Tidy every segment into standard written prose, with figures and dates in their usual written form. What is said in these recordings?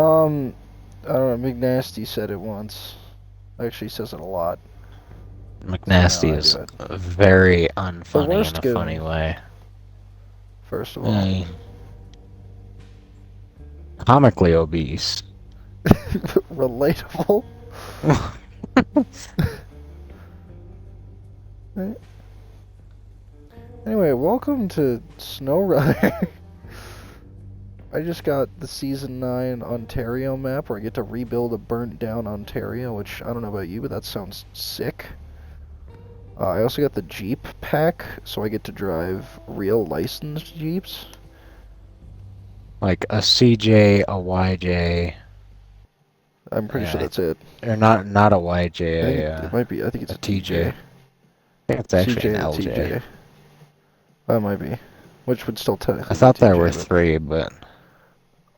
I don't know, Big Nasty said it once. Actually says it a lot. So now McNasty I do is it. very The unfunny in worst a funny goon, way. first of all. Eh, comically obese. Relatable. Right. Anyway, welcome to SnowRunner. I just got the Season 9 Ontario map where I get to rebuild a burnt down Ontario, which I don't know about you, but that sounds sick. I also got the Jeep pack, so I get to drive real licensed Jeeps. Like a CJ, a YJ, I'm pretty sure that's it. or not a I YJ, think it might be, I think it's a a TJ. TJ. I think it's actually CJ an and a LJ. TJ. That might be. Which would still I technically be a thought there were TJ, but... three, but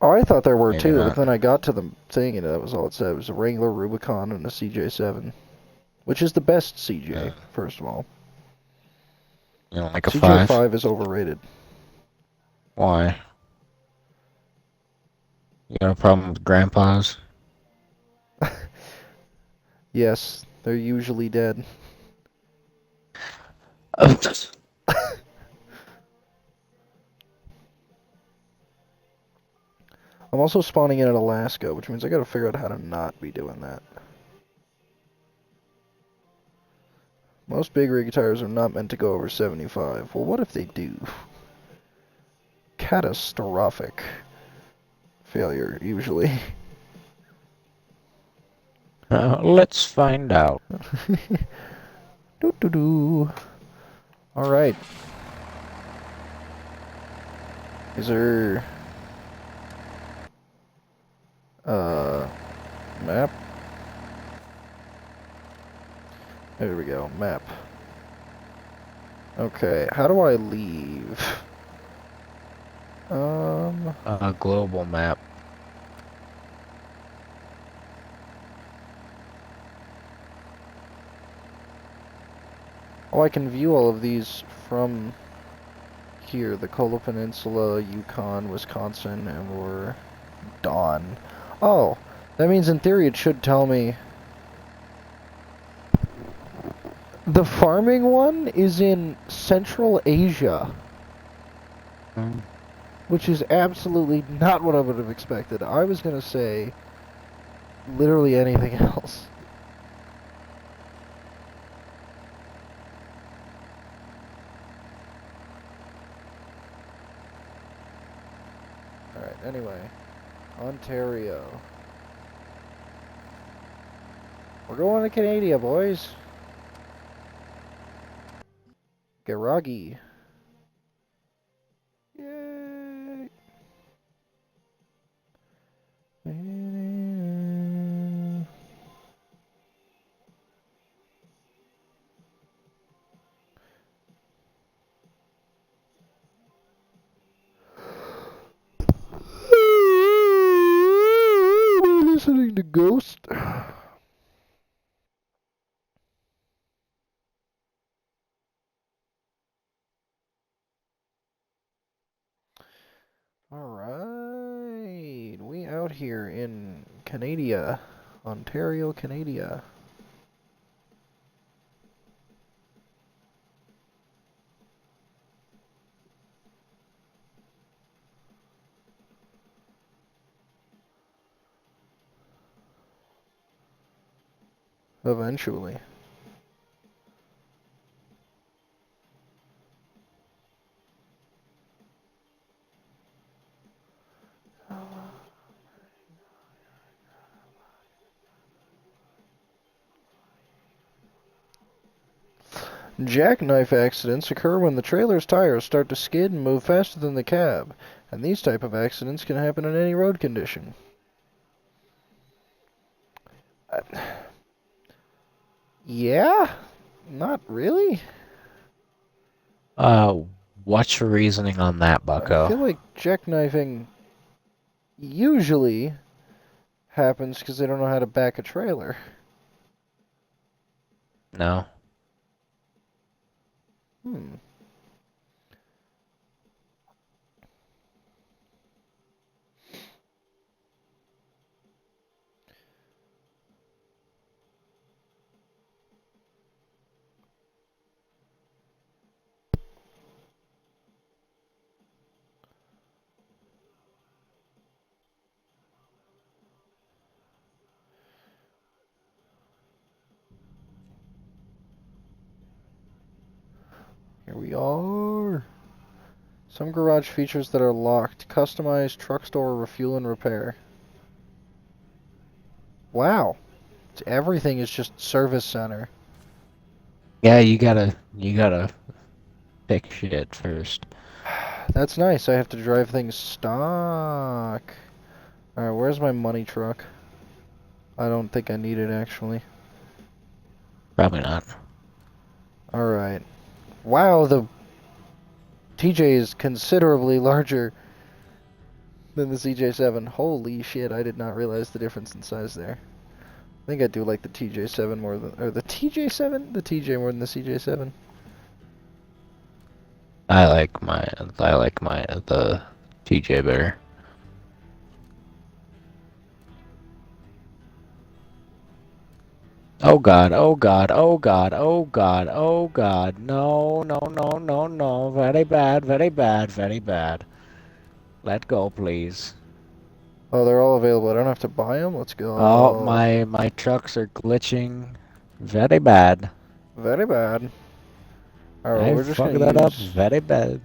Oh, I thought there were maybe too, but not. then I got to the thing and that was all it said. It was a Wrangler Rubicon and a CJ7. Which is the best CJ, Uh, first of all. you know, like a five. CJ5 is overrated. Why? You got a problem with grandpas? Yes, they're usually dead. Oh, I'm also spawning in Alaska, which means I gotta figure out how to not be doing that. Most big rig tires are not meant to go over 75. Well, what if they do? Catastrophic failure, usually. let's find out. Doo doo doo. Alright. Is there... map? There we go, map. Okay, how do I leave? A global map. Oh, I can view all of these from here. The Kola Peninsula, Yukon, Wisconsin, and Dawn. Oh, that means in theory it should tell me... The farming one is in Central Asia, Hmm. which is absolutely not what I would have expected. I was gonna say literally anything else. Alright, anyway. Ontario. We're going to Canada, boys. Garagi. Yay! Listening to Ghost. Alright, we out here in Canada, Ontario, Canada. Eventually. Jackknife accidents occur when the trailer's tires start to skid and move faster than the cab, and these type of accidents can happen in any road condition. Uh, yeah? Not really? Uh, what's your reasoning on that, I bucko? feel like jackknifing usually happens because they don't know how to back a trailer. No? Hmm. Here we are. Some garage features that are locked. Customized truck store, refuel and repair. Wow. Everything is just service center. Yeah, you gotta pick shit first. That's nice. I have to drive things stock. Alright, where's my money truck? I don't think I need it, actually. Probably not. Alright. Wow, the TJ is considerably larger than the CJ7. Holy shit, I did not realize the difference in size there. I think I do like the TJ7 more than... Or the TJ7? The TJ more than the CJ7. I like the TJ better. Oh god, oh god, oh god, oh god, oh god. No, no, no, no, no. Very bad, very bad, very bad. Let go, please. Oh, they're all available. I don't have to buy them? Let's Oh, go. my trucks are glitching. Very bad. Very bad. Alright, well, I we're just fucked gonna that up use... very bad.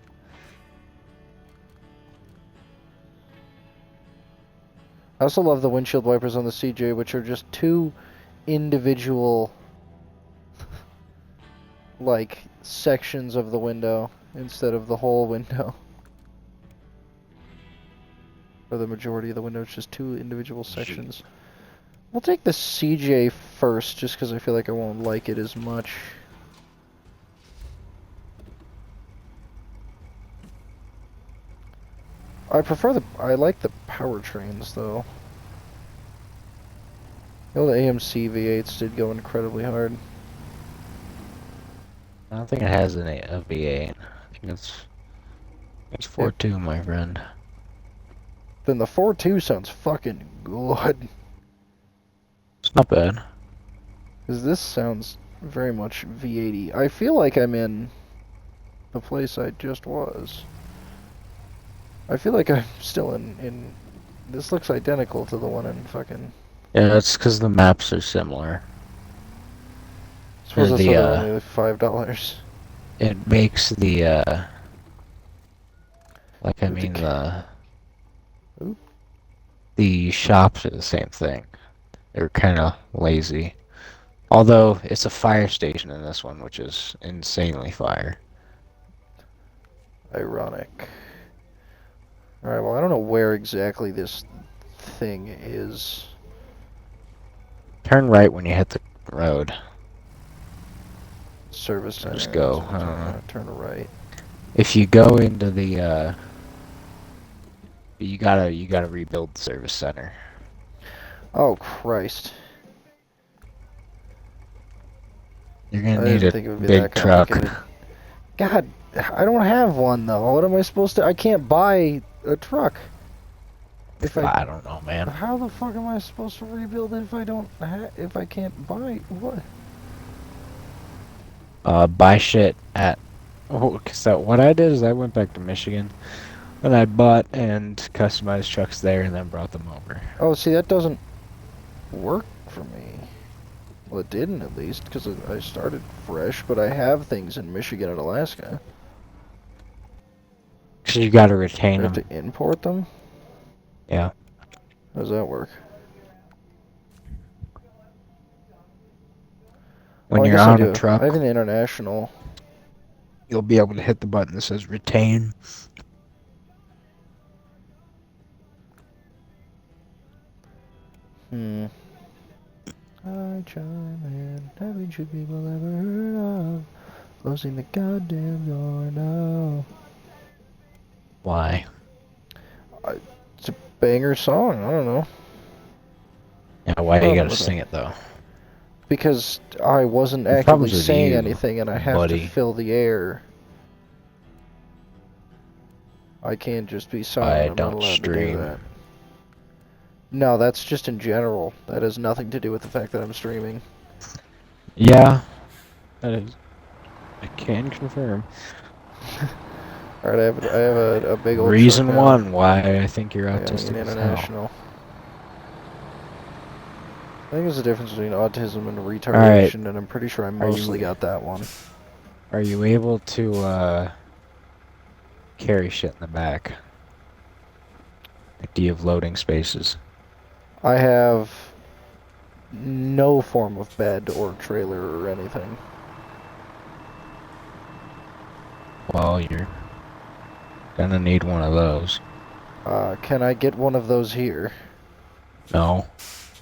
I also love the windshield wipers on the CJ, which are just two individual, like, sections of the window instead of the whole window. Or the majority of the window, it's just two individual sections. We'll take the CJ first, just because I feel like I won't like it as much. I like the powertrains, though. You know, the AMC V8s did go incredibly hard. I don't think it has a V8. I think it's 4.2, my friend. Then the 4.2 sounds fucking good. It's not bad. Because this sounds very much V80. I feel like I'm in the place I just was. I feel like I'm still in... This looks identical to the one in fucking... Yeah, that's because the maps are similar. I suppose that's The why they're only like $5. it makes the like I Oop, mean Oop. the shops are the same thing. They're kind of lazy. Although it's a fire station in this one, which is insanely fire. Ironic. Alright, well I don't know where exactly this thing is. Turn right when you hit the road. Service center. Just go. Turn right. If you go into the you gotta rebuild the service center. Oh Christ. You're I gonna need didn't a think it would be big that truck. complicated. God, I don't have one though. What am I supposed to... I can't buy a truck. If I don't know, man. How the fuck am I supposed to rebuild it if I don't if I can't buy what? Buy shit at... Oh, so what I did is I went back to Michigan, and I bought and customized trucks there, and then brought them over. Oh, see, that doesn't work for me. Well, it didn't at least, because I started fresh, but I have things in Michigan and Alaska. Cause you gotta I retain have them. to import them? Yeah. How does that work? When Oh, I you're guess I on do. a truck, I have an international. you'll be able to hit the button that says retain. Hi, Charmin. Haven't you people ever heard of closing the goddamn door now? Why? It's a banger song. I don't know. Yeah, why you Problem gotta with sing it. it though? Because I wasn't The actively problem's with saying you, anything, and I have buddy. to fill the air. I can't just be silent. I I'm not don't allowed to do stream. that. No, that's just in general. That has nothing to do with the fact that I'm streaming. Yeah, that is. I can confirm. Alright, I have a big old Reason truck now. one why I think you're I got autistic an as hell. international. I think there's a difference between autism and retardation, Alright. and I'm pretty sure I Are mostly you- got that one. Are you able to carry shit in the back? Like, do you have loading spaces? I have no form of bed or trailer or anything. Well, you're gonna need one of those. Can I get one of those here? No.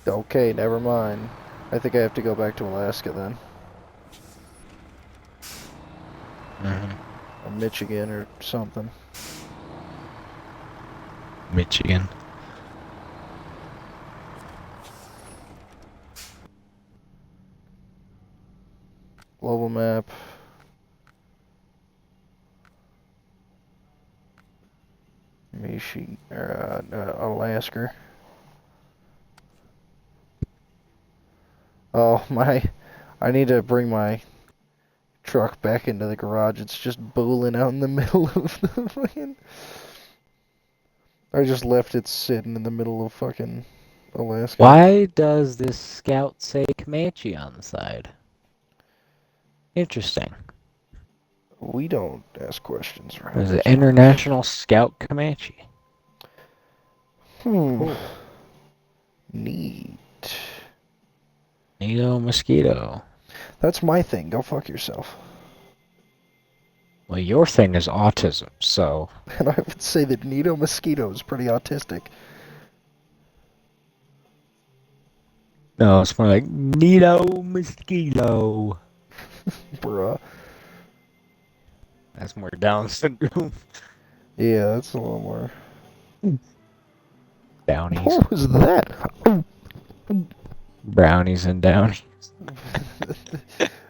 Okay, never mind. I think I have to go back to Alaska then. Or Michigan or something. Michigan. Global map. Alaska. Oh, I need to bring my truck back into the garage. It's just booling out in the middle of the fucking... I just left it sitting in the middle of fucking Alaska. Why does this scout say Comanche on the side? Interesting. We don't ask questions around There's here an so much. International Scout Comanche. Cool. Neat. Neato mosquito. That's my thing. Go fuck yourself. Well, your thing is autism, so... And I would say that Nito Mosquito is pretty autistic. No, it's more like Neato mosquito. Bruh. That's more Down syndrome. Yeah, that's a little more... Downies. What was that? Brownies and downies.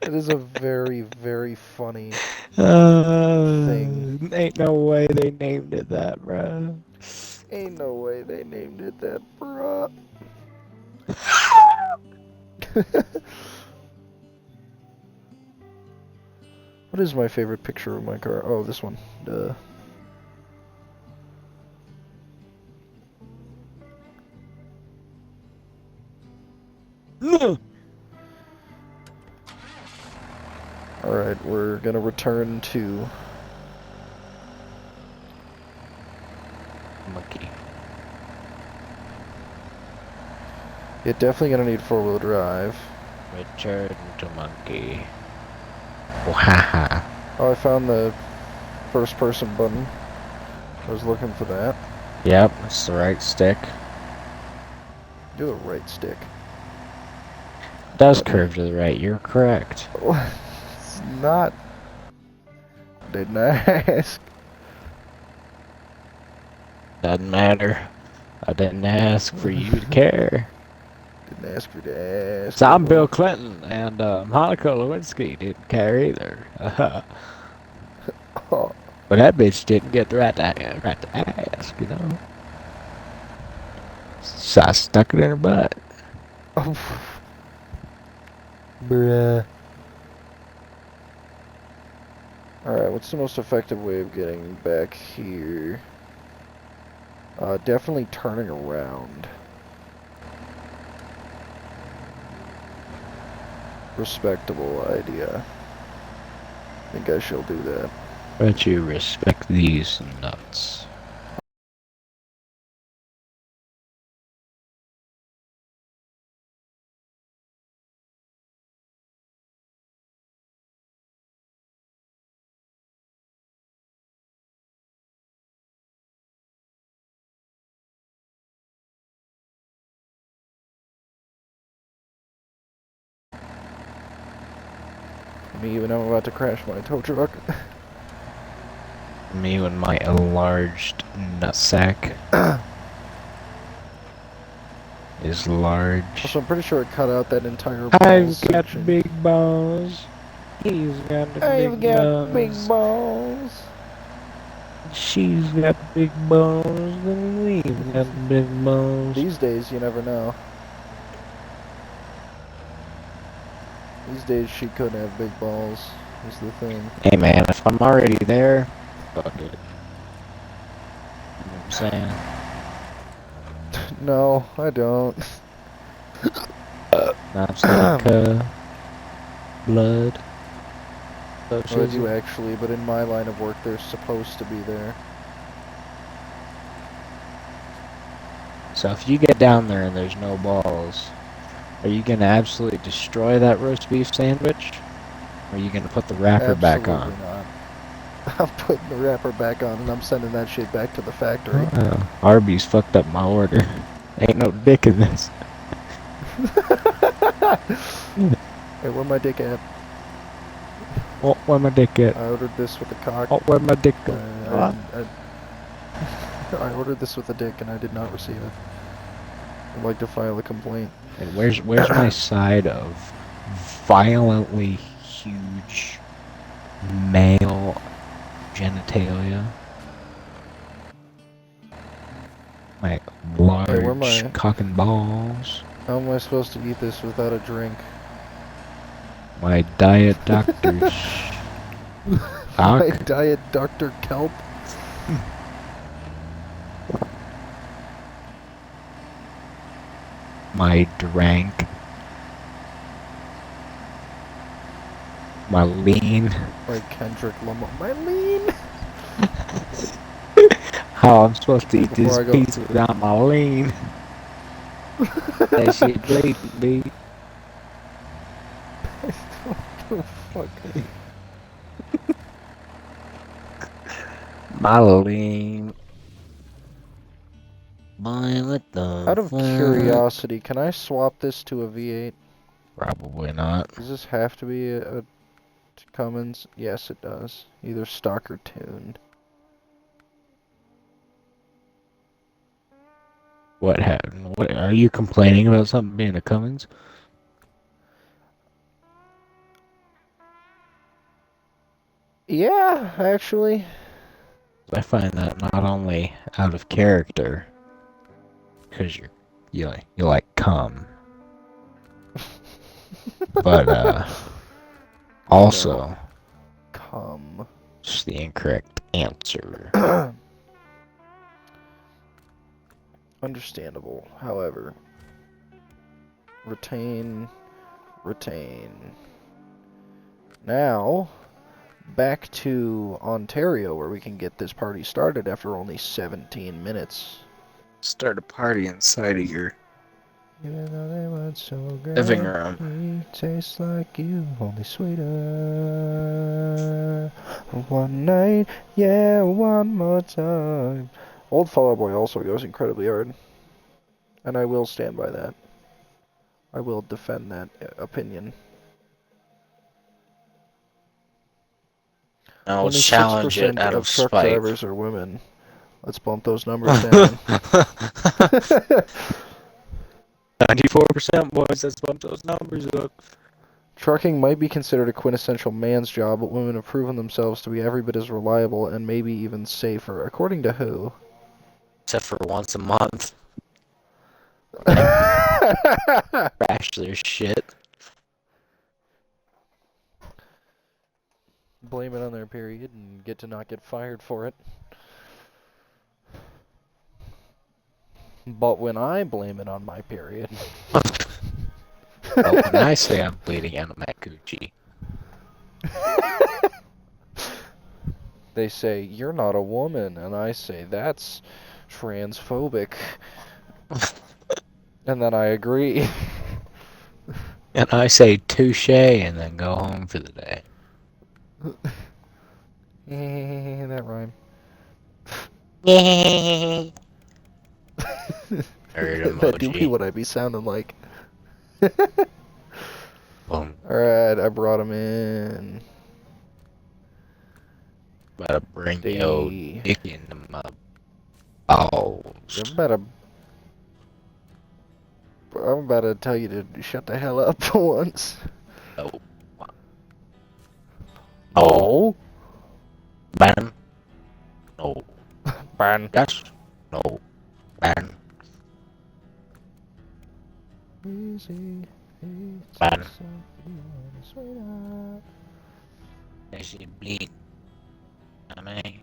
It is a very, very funny thing. Ain't no way they named it that, bro. Ain't no way they named it that, bruh. What is my favorite picture of my car? Oh, this one. Duh. Alright, we're gonna return to... Monkey. You're definitely gonna need four-wheel drive. Return to monkey. Wahaha. Oh, I found the first-person button. I was looking for that. Yep, it's the right stick. Do the right stick. It does curve to the right, you're correct. It's not... Didn't I ask? Doesn't matter. I didn't ask for you to care. Didn't ask for the ass. So I'm Bill Clinton, and Monica Lewinsky didn't care either. Oh. But that bitch didn't get the right to ask, you know? So I stuck it in her butt. Bruh. Alright, what's the most effective way of getting back here? Definitely turning around. Respectable idea. I think I shall do that. But you respect these nuts. Me even I'm about to crash my tow truck. Me and my enlarged nutsack is large. Also, I'm pretty sure it cut out that entire I've balls got section. big balls. He's got the I've big got balls. big balls. She's got big balls, and we've got big balls. These days, you never know. These days, she could have big balls, is the thing. Hey man, if I'm already there, fuck it. You know what I'm saying? No, I don't. That's like, blood. Well, they do Socialism. actually, but in my line of work, they're supposed to be there. So if you get down there and there's no balls, are you gonna absolutely destroy that roast beef sandwich? Or are you gonna put the wrapper back Absolutely on? not. I'm putting the wrapper back on and I'm sending that shit back to the factory. Arby's fucked up my order. Ain't no dick in this. Hey, where my dick at? Oh, where my dick at? I ordered this with a cock. Oh, where my dick go? I ordered this with a dick and I did not receive it. I'd like to file a complaint. And where's my side of violently huge male genitalia? My large cock and balls. How am I supposed to eat this without a drink? My diet doctor's My diet Dr. Kelp? My drank. My lean. Like Kendrick Lamar. My lean? How I'm supposed to eat Before this pizza without my lean? That shit blatant, B. What the fuck? My lean. Boy, what the Out of fuck? curiosity, can I swap this to a V8? Probably not. Does this have to be a Cummins? Yes, it does. Either stock or tuned. What happened? What are you complaining about something being a Cummins? Yeah, actually. I find that not only out of character, because you like cum, but also Come. just the incorrect answer. Understandable. However, retain. Now, back to Ontario, where we can get this party started after only 17 minutes. Start a party inside of your Even though they weren't so great, living room. tastes like you, only sweeter. One night, yeah, one more time. Old Fall Out Boy also goes incredibly hard, and I will stand by that. I will defend that opinion. I'll Only challenge it 6% out of of truck spite. drivers are women. Let's bump those numbers down. 94% boys, let's bump those numbers up. Trucking might be considered a quintessential man's job, but women have proven themselves to be every bit as reliable and maybe even safer. According to who? Except for once a month. Crash their shit. Blame it on their period and get to not get fired for it. But when I blame it on my period... But when I say I'm bleeding out of my coochie... They say, you're not a woman, and I say, that's transphobic. And then I agree. And I say touche and then go home for the day. That rhyme. Nerd That do be emoji. what I'd be sounding like. Boom. Alright, I brought him in. About to bring your dick into my balls. I'm about to tell you to shut the hell up for once. No. No. Ban. No. Ban. Yes. No. Ban. Easy. Ban. That shit bleed. I mean.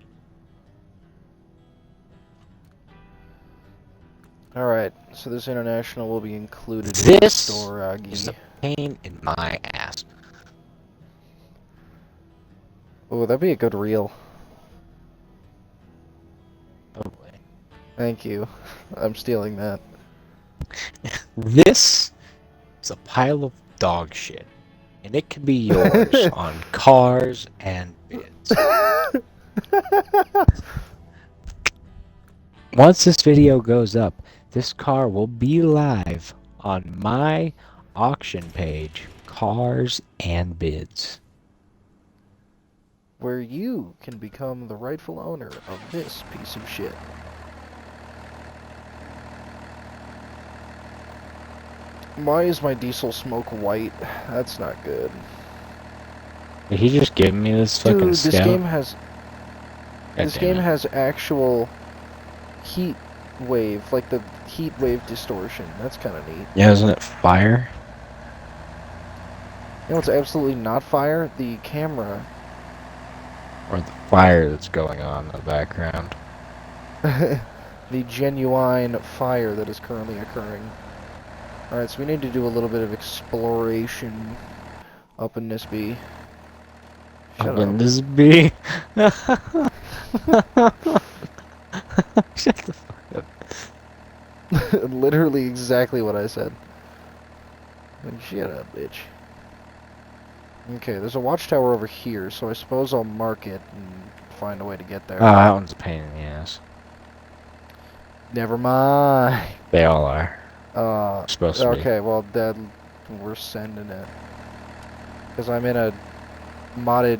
Alright, so this international will be included This in the store, is a pain in my ass. Oh, that'd be a good reel. Probably. Thank you. I'm stealing that. This is a pile of dog shit, and it can be yours on cars and bids. Once this video goes up, this car will be live on my auction page, Cars and Bids. Where you can become the rightful owner of this piece of shit. Why is my diesel smoke white? That's not good. Did he just give me this fucking Dude, scout? This game has actual heat wave, like the heat wave distortion. That's kind of neat. Yeah, isn't it fire? You know what's absolutely not fire? The camera. Or the fire that's going on in the background? The genuine fire that is currently occurring. Alright, so we need to do a little bit of exploration up in this bee. Shut Up up. in this bee? Shut the fuck up. Literally exactly what I said. Like, shut up, bitch. Okay, there's a watchtower over here, so I suppose I'll mark it and find a way to get there. Oh, that one's a pain in the ass. Never mind. They all are. Supposed to be. Okay, well, then we're sending it. Because I'm in a modded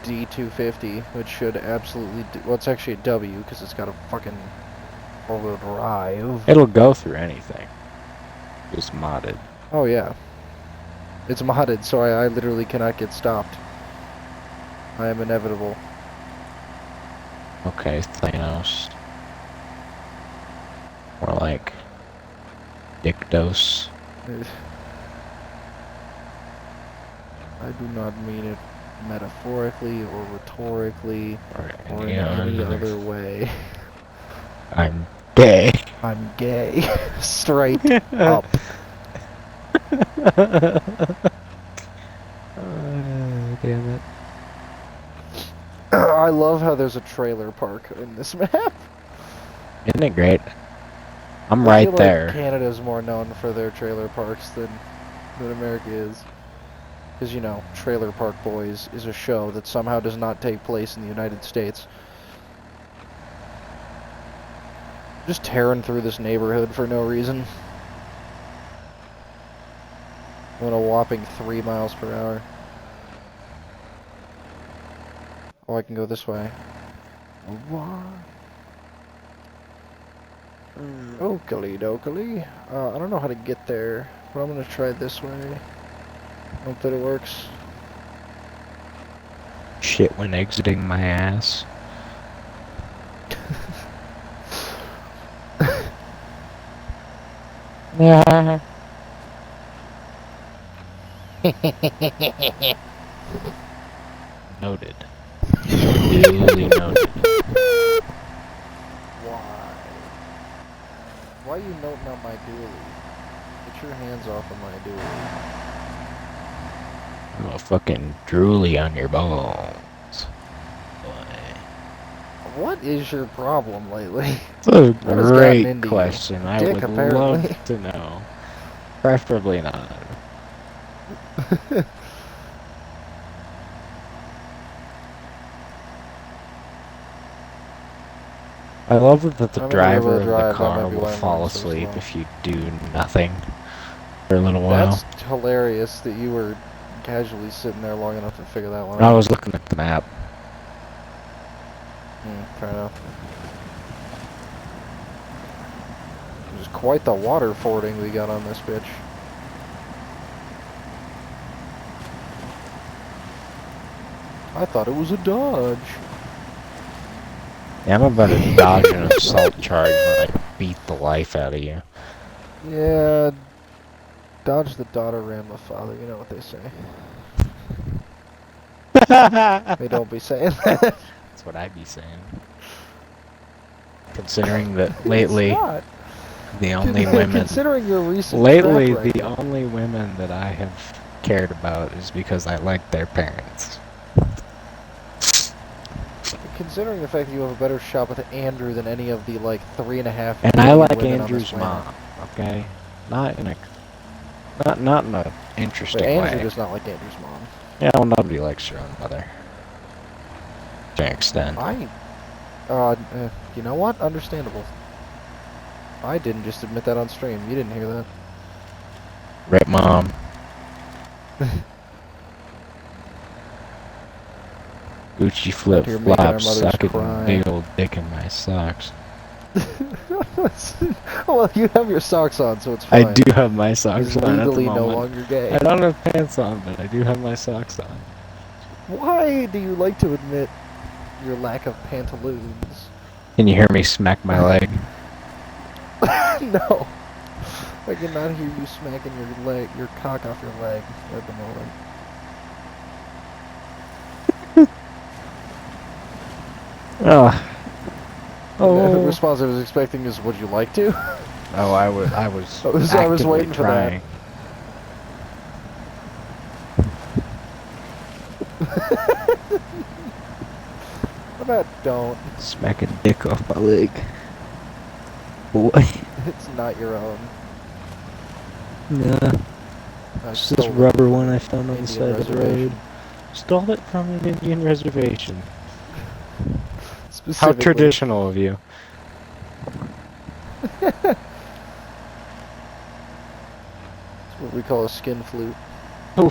D250, which should absolutely well, it's actually a W, because it's got a fucking four-wheel drive. It'll go through anything. It's modded. Oh, yeah. It's modded, so I literally cannot get stopped. I am inevitable. Okay, Thanos. More like Dictos. I do not mean it metaphorically or rhetorically Or or in any other way. I'm gay. I'm gay. Straight up. Damn it. I love how there's a trailer park in this map. Isn't it great? I'm I right feel like there. Canada's more known for their trailer parks than America is. Because, you know, Trailer Park Boys is a show that somehow does not take place in the United States. Just tearing through this neighborhood for no reason. Going a whopping 3 miles per hour. Oh, I can go this way. Oakley dokley. I don't know how to get there, but I'm gonna try this way. Hope that it works. Shit when exiting my ass. Yeah. Noted. Duly noted. Why? Why are you noting on my dually? Get your hands off of my dually. I'm a fucking drooly on your balls. What is your problem lately? That's a What has gotten great into you? question. I Dick, would apparently. love to know. Preferably not. I love that the I'm in driver rear-wheel of the drive, that car might be will why I'm fall running so asleep slow. if you do nothing for a little while. That's hilarious that you were casually sitting there long enough to figure that one I out. was looking at the map. Fair enough. There's quite the water fording we got on this bitch. I thought it was a Dodge. Yeah, I'm about to dodge an assault charge when I beat the life out of you. Yeah, dodge the daughter, ram the father. You know what they say. They don't be saying that. That's what I'd be saying. Considering that lately, It's not. the only women... Considering your recent Lately, track the record. only women that I have cared about is because I like their parents. considering the fact that you have a better shot with Andrew than any of the, like, 3.5 And I million like women on this Andrew's planet. mom, okay? Not in a interesting But Andrew way. does not like Andrew's mom. Yeah, well, nobody likes their own mother. To an extent. You know what? Understandable. I didn't just admit that on stream. You didn't hear that. Right, Mom? Gucci flip You're making our flops, mothers sucking cry. big old dick in my socks. Well, you have your socks on, so it's fine. I do have my socks He's on at the legally no moment. longer gay. I don't have pants on, but I do have my socks on. Why do you like to admit your lack of pantaloons? Can you hear me smack my leg? No. I cannot hear you smacking your cock off your leg at the moment. The Oh. response I was expecting is, would you like to? Oh, I was I was actively waiting for that. trying. How about don't? Smack a dick off my leg. Boy. It's not your own. Nah. It's this rubber one I found on the side of the road. Stole it from an Indian reservation. How traditional of you. It's what we call a skin flute. Oh,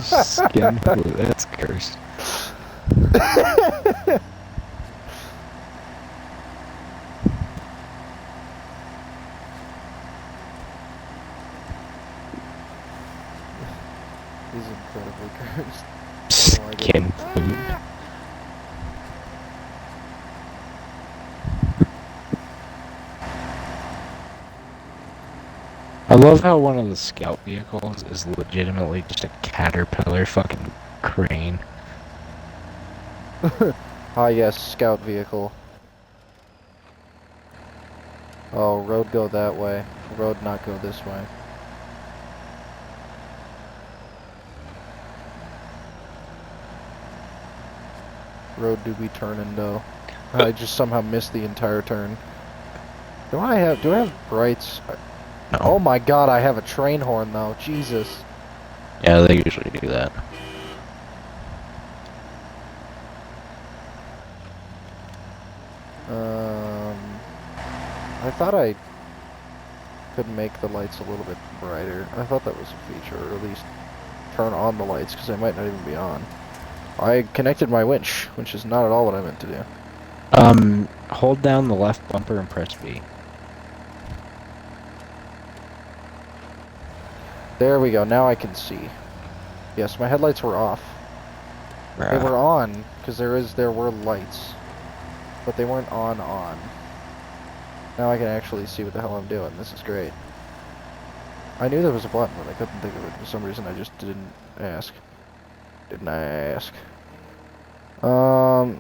skin flute, that's cursed. He's incredibly cursed. Skin flute. I love how one of the scout vehicles is legitimately just a caterpillar fucking crane. Ah yes, scout vehicle. Oh, road go that way. Road not go this way. Road do be turning though. I just somehow missed the entire turn. Do I have brights? No. Oh my god, I have a train horn though. Jesus. Yeah, they usually do that. I thought I could make the lights a little bit brighter. I thought that was a feature, or at least turn on the lights, because they might not even be on. I connected my winch, which is not at all what I meant to do. Hold down the left bumper and press B. There we go, now I can see. Yes, my headlights were off. They were on, because there were lights. But they weren't on. Now I can actually see what the hell I'm doing. This is great. I knew there was a button, but I couldn't think of it. For some reason, I just didn't ask.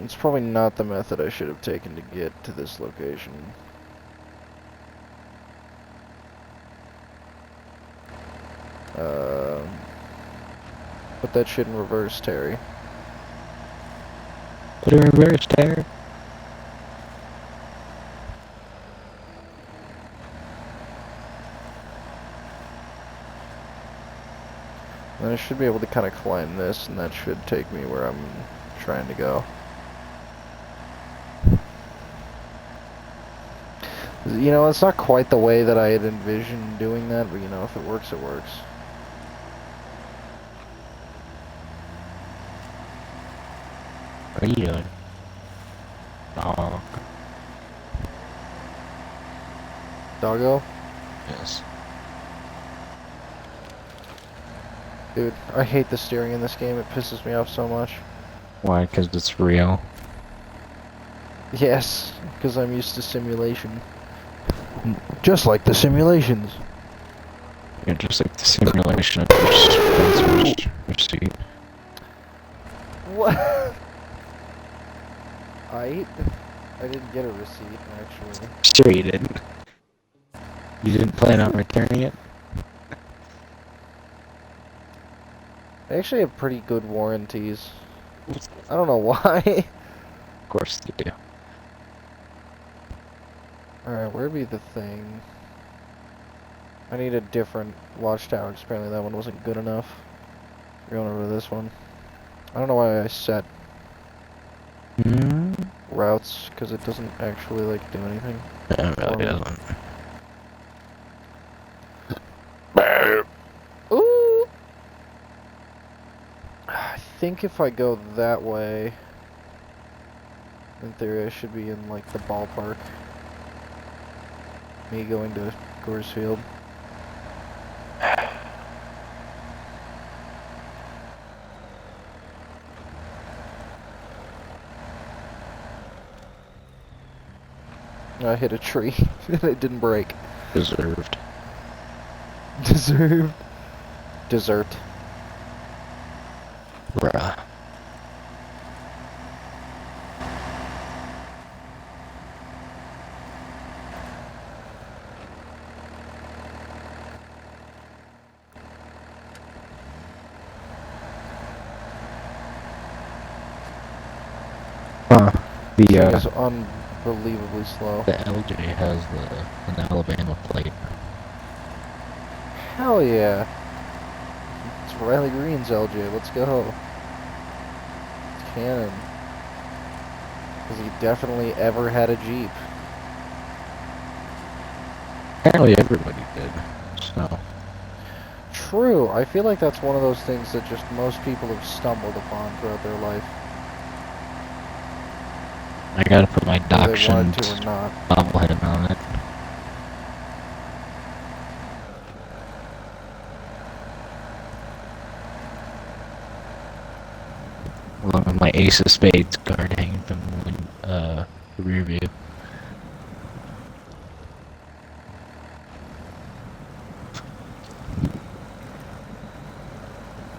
It's probably not the method I should have taken to get to this location. Put that shit in reverse, Terry. Put it in reverse, Terry. Then I should be able to kind of climb this, and that should take me where I'm trying to go. You know, it's not quite the way that I had envisioned doing that, but you know, if it works, it works. What are you doing? Dog. Doggo? Yes. Dude, I hate the steering in this game. It pisses me off so much. Why? Because it's real. Yes, because I'm used to simulation. Just like the simulations. You're just like the simulation of your sponsor's receipt. What? I didn't get a receipt, actually. Sure you didn't. You didn't plan on returning it? I actually have pretty good warranties. I don't know why. Of course they do. Alright, where'd be the thing? I need a different watchtower, 'cause apparently that one wasn't good enough. We're going over to this one. I don't know why I set Hmm? routes, because it doesn't actually, like, do anything. It really doesn't. Ooh! I think if I go that way, in theory I should be in, like, the ballpark. Me going to Coors Field. I hit a tree and it didn't break. Deserved. Deserved. Dessert. Bruh. Huh. This thing The is unbelievably slow. LJ has an Alabama plate. Hell yeah. It's Riley Green's LJ. Let's go. It's canon. Because he definitely ever had a Jeep. Apparently everybody did. So True. I feel like that's one of those things that just most people have stumbled upon throughout their life. I gotta put my Whether they dachshund wanted to or not. bobblehead on it. Along with my ace of spades card hanging from the rear view.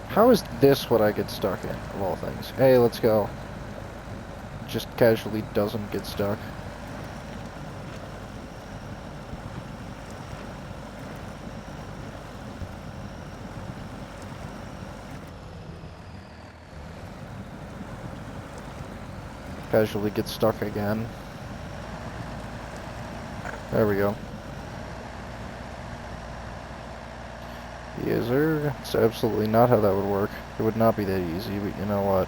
How is this what I get stuck in, of all things? Hey, let's go. Just casually doesn't get stuck. Casually get stuck again. There we go. Yes, sir. It's absolutely not how that would work. It would not be that easy, but you know what?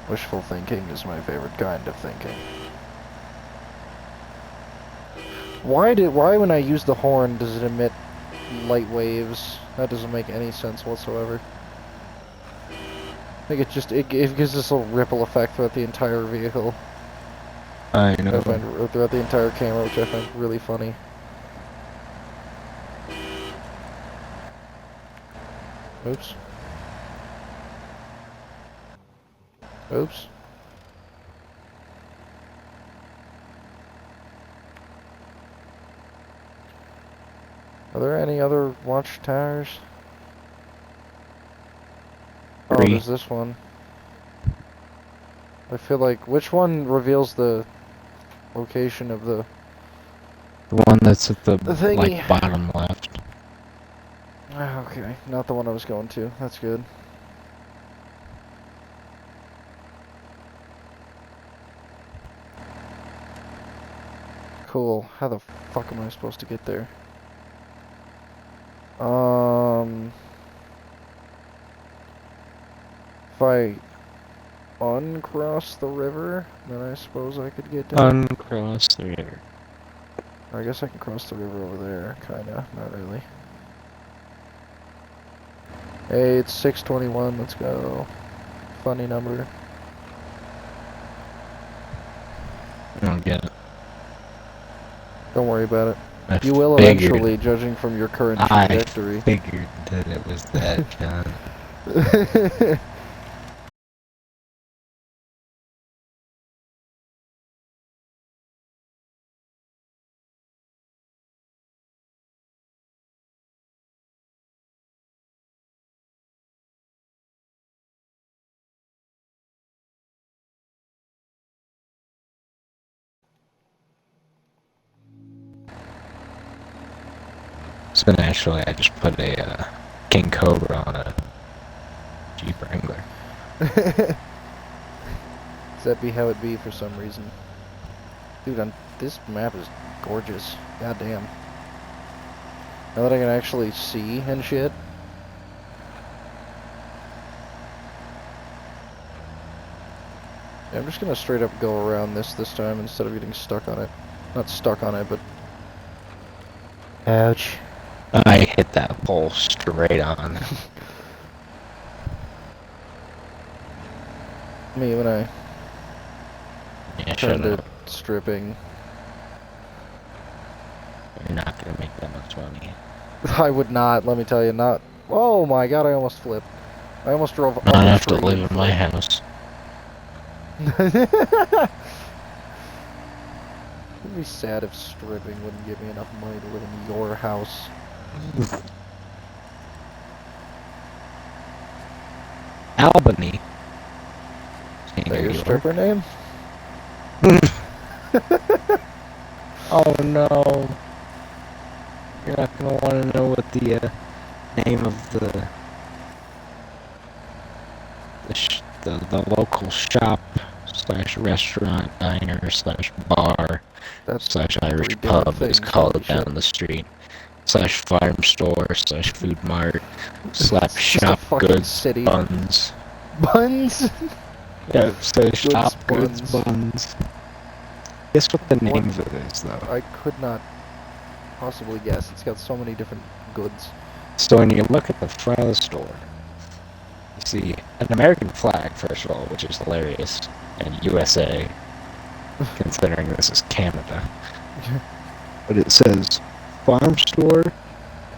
Wishful thinking is my favorite kind of thinking. Why when I use the horn does it emit light waves? That doesn't make any sense whatsoever. I think it gives this little ripple effect throughout the entire vehicle. I know. Or throughout the entire camera, which I find really funny. Oops. Oops. Are there any other watchtowers? Oh, Three. there's this one. I feel like, which one reveals the location of the The one that's at the thingy? like bottom left. Okay, not the one I was going to. That's good. Cool. How the fuck am I supposed to get there? If I uncross the river, then I suppose I could get down. Uncross the river. I guess I can cross the river over there, kinda. Not really. Hey, it's 6:21. Let's go. Funny number. I don't get it. Don't worry about it. I You will figured- eventually, judging from your current I trajectory. figured that it was that, John. So actually, I just put a King Cobra on a Jeep Wrangler. That be how it be for some reason. Dude, this map is gorgeous. God damn. Now that I can actually see and shit. Yeah, I'm just gonna straight up go around this time instead of getting stuck on it. Not stuck on it, but... Ouch. I hit that pole straight on. Me when I Yeah, turn shut to up. stripping. You're not gonna make that much money. I would not, let me tell you, not... Oh my god, I almost flipped. I almost drove up I a have to tree live and in my house. It'd be sad if stripping wouldn't give me enough money to live in your house. Albany. Is that your stripper name? Oh no. You're not gonna want to know what the name of the local shop slash restaurant diner slash bar That's slash three Irish different pub is things, called holy down shit. the street slash farm store slash food mart slash It's just a shop fucking goods city. buns. Buns? Yeah, slash shop buns. goods buns. Guess what the name What? of it is though? I could not possibly guess. It's got so many different goods. So when you look at the front of the store, you see an American flag, first of all, which is hilarious, and USA, considering this is Canada. But it says farm store,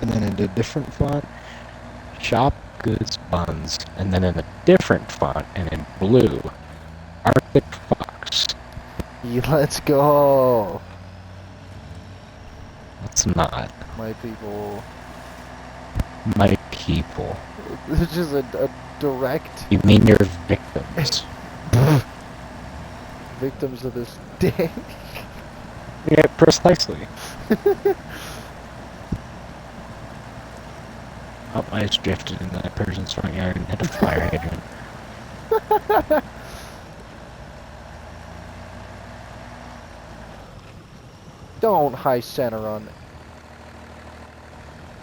and then in a different font, shop goods buns, and then in a different font, and in blue, Arctic Fox. Let's go! It's not. My people. My people. It's just a direct You mean your victims? victims of this day. Yeah, precisely. Oh, I just drifted into that person's front yard and hit a fire hydrant. Don't high center on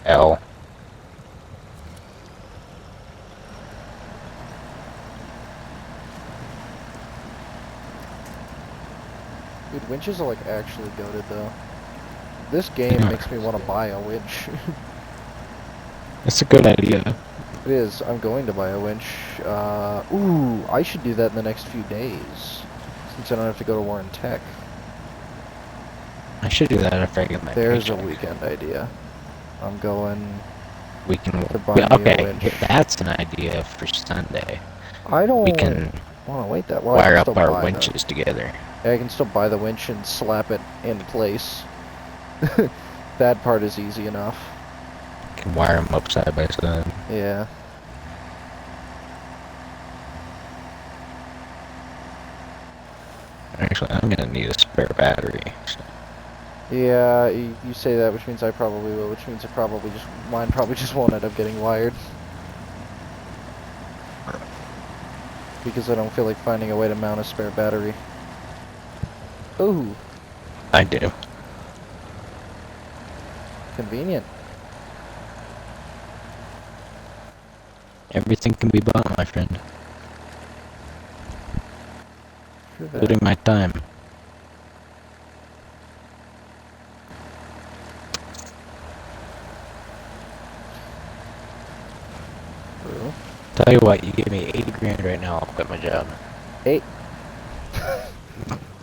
L. Dude, winches are like actually goated though. This game Yeah. makes me want to buy a winch. It's a good idea. It is. I'm going to buy a winch. Ooh, I should do that in the next few days. Since I don't have to go to Warren Tech. I should do that if I get my There's paycheck. a weekend idea. I'm going We can. to buy me a Okay, winch. that's an idea for Sunday. I don't We can want to wait that long. wire up our winches together. Yeah, I can still buy the winch and slap it in place. That part is easy enough. Can wire them up side by side. Yeah. Actually, I'm gonna need a spare battery. So. Yeah, you say that, which means I probably will, which means mine probably just won't end up getting wired. Because I don't feel like finding a way to mount a spare battery. Ooh, I do. convenient. Everything can be bought, my friend. True that. Including my time. True. Tell you what, you give me 80 grand right now, I'll quit my job.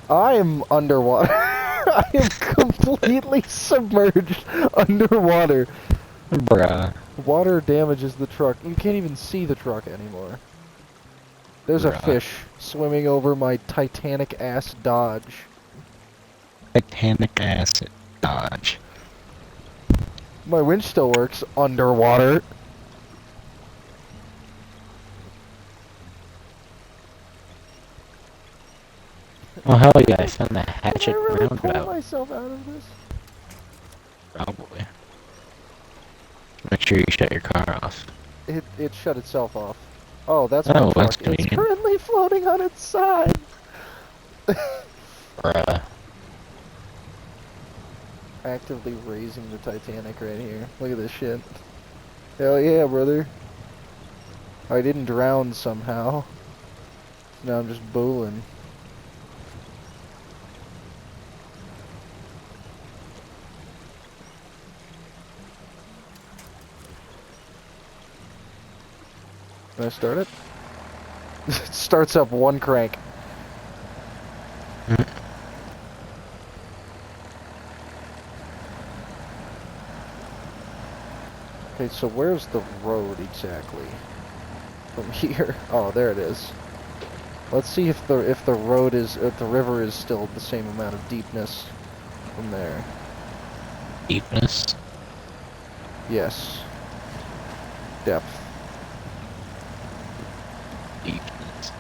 I am underwater. I am completely submerged underwater. Bruh. Water damages the truck. You can't even see the truck anymore. There's a Bruh. fish swimming over my Titanic ass Dodge. Titanic acid Dodge. My winch still works underwater. Oh hell yeah, I found the hatchet Can I really pull roundabout. myself out of this? Probably. Make sure you shut your car off. It shut itself off. Oh, that's Oh, my truck. that's It's convenient. currently floating on its side. Bruh. Actively raising the Titanic right here. Look at this shit. Hell yeah, brother. I didn't drown somehow. Now I'm just bowling. Can I start it? It starts up one crank. Okay, so where's the road exactly? From here? Oh, there it is. Let's see if the road is if the river is still the same amount of deepness from there. Deepness. Yes. Depth. Deepness.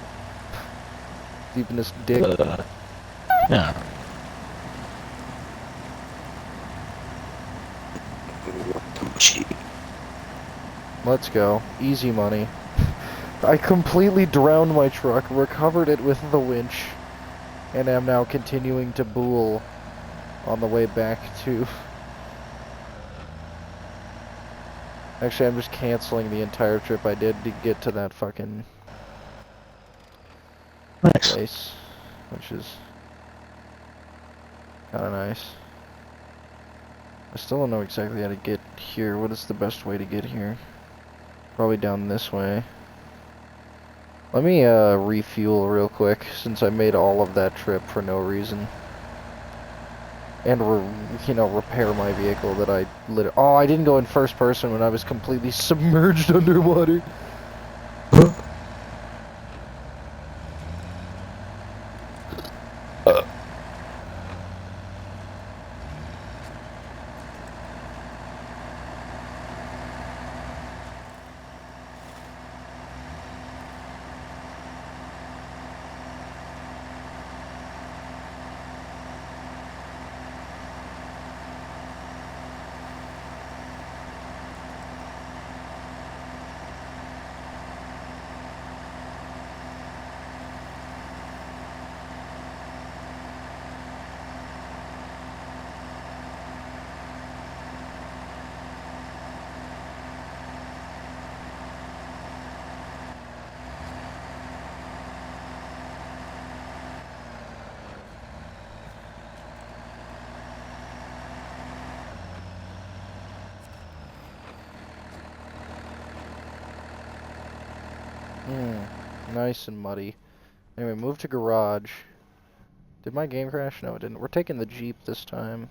Deepness dick. No. Let's go. Easy money. I completely drowned my truck, recovered it with the winch, and am now continuing to bool on the way back to... Actually, I'm just canceling the entire trip I did to get to that fucking Nice. place, which is kind of nice. I still don't know exactly how to get here. What is the best way to get here? Probably down this way. Let me refuel real quick, since I made all of that trip for no reason. And, you know, repair my vehicle that I literally... Oh, I didn't go in first person when I was completely submerged underwater. Nice and muddy. Anyway, move to garage. Did my game crash? No, it didn't. We're taking the Jeep this time.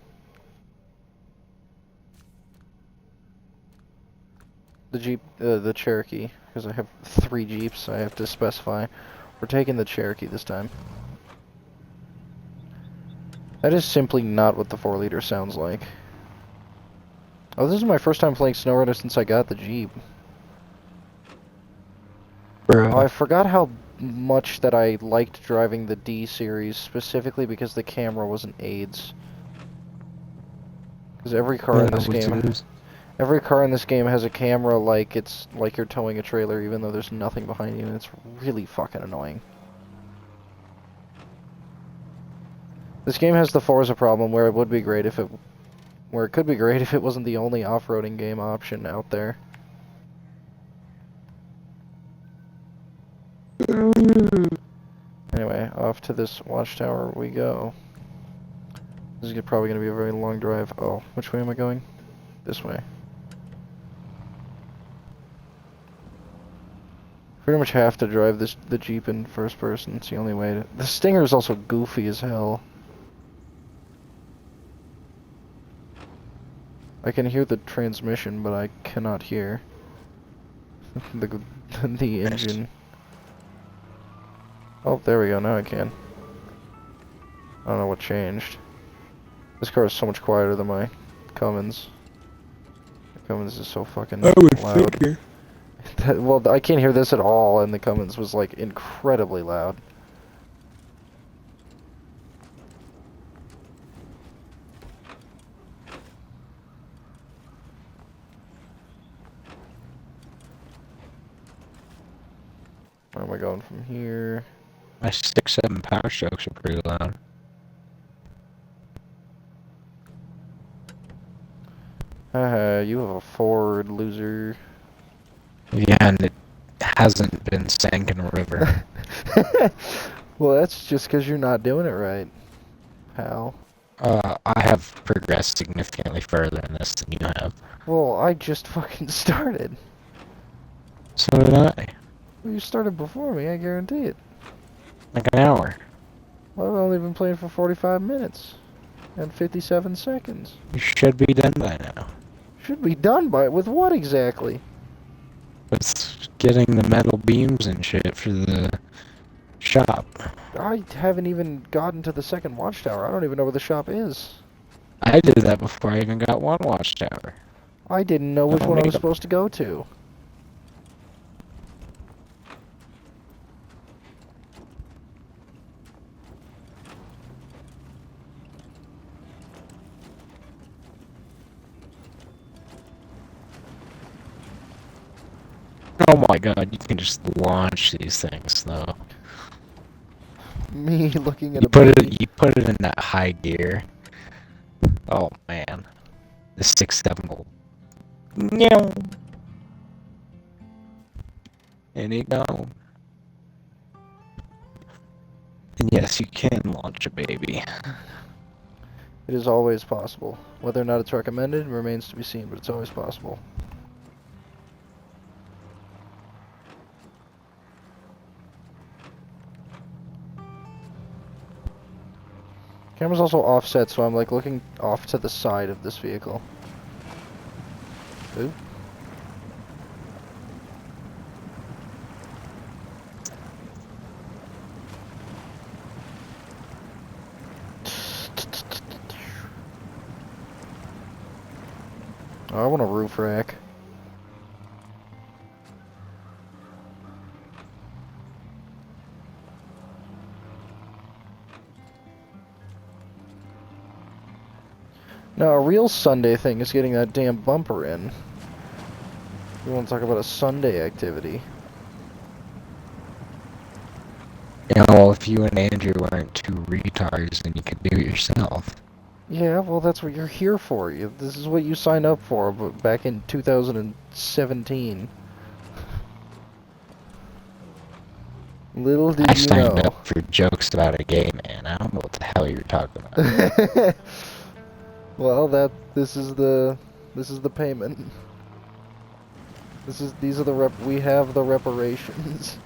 The Jeep, the Cherokee, because I have 3 Jeeps, I have to specify. We're taking the Cherokee this time. That is simply not what the 4-liter sounds like. Oh, this is my first time playing SnowRunner since I got the Jeep. Bro. Oh, I forgot how much that I liked driving the D series, specifically because the camera wasn't AIDS. Because every car in this game... Every car in this game has a camera like it's like you're towing a trailer, even though there's nothing behind you, and it's really fucking annoying. This game has the Forza problem where it would be great if it, where it could be great if it wasn't the only off-roading game option out there. Anyway, off to this watchtower we go. This is probably going to be a very long drive. Oh, which way am I going? This way. Pretty much have to drive the Jeep in first person. It's the only way to... The Stinger is also goofy as hell. I can hear the transmission, but I cannot hear the engine. Oh, there we go. Now I can. I don't know what changed. This car is so much quieter than my Cummins. The Cummins is so fucking loud. Figure. Well, I can't hear this at all, and the Cummins was, like, incredibly loud. Where am I going from here? My 6.7 power strokes are pretty loud. Haha, you have a Ford, loser. Yeah, and it hasn't been sank in a river. Well, that's just because you're not doing it right, pal. I have progressed significantly further in this than you have. Well, I just fucking started. So did I. Well, you started before me, I guarantee it. Like an hour. Well, I've only been playing for 45 minutes and 57 seconds. You should be done by now. Should be done by with what exactly? With getting the metal beams and shit for the shop. I haven't even gotten to the second watchtower. I don't even know where the shop is. I did that before I even got one watchtower. I didn't know which Don't one I make was 'em. supposed to go to. Oh my god, you can just launch these things though. Me looking at You a put baby. it in that high gear. Oh man. The 6.7 will meow. And it gone. And yes, you can launch a baby. It is always possible. Whether or not it's recommended remains to be seen, but it's always possible. Camera's also offset, so I'm like looking off to the side of this vehicle. Ooh. Oh, I want a roof rack. Now, a real Sunday thing is getting that damn bumper in. We want to talk about a Sunday activity. You know, if you and Andrew weren't two retards, then you could do it yourself. Yeah, well, that's what you're here for. This is what you signed up for back in 2017. Little I did you signed know. up for jokes about a gay man. I don't know what the hell you're talking about. Well, this is the payment. These are the we have the reparations.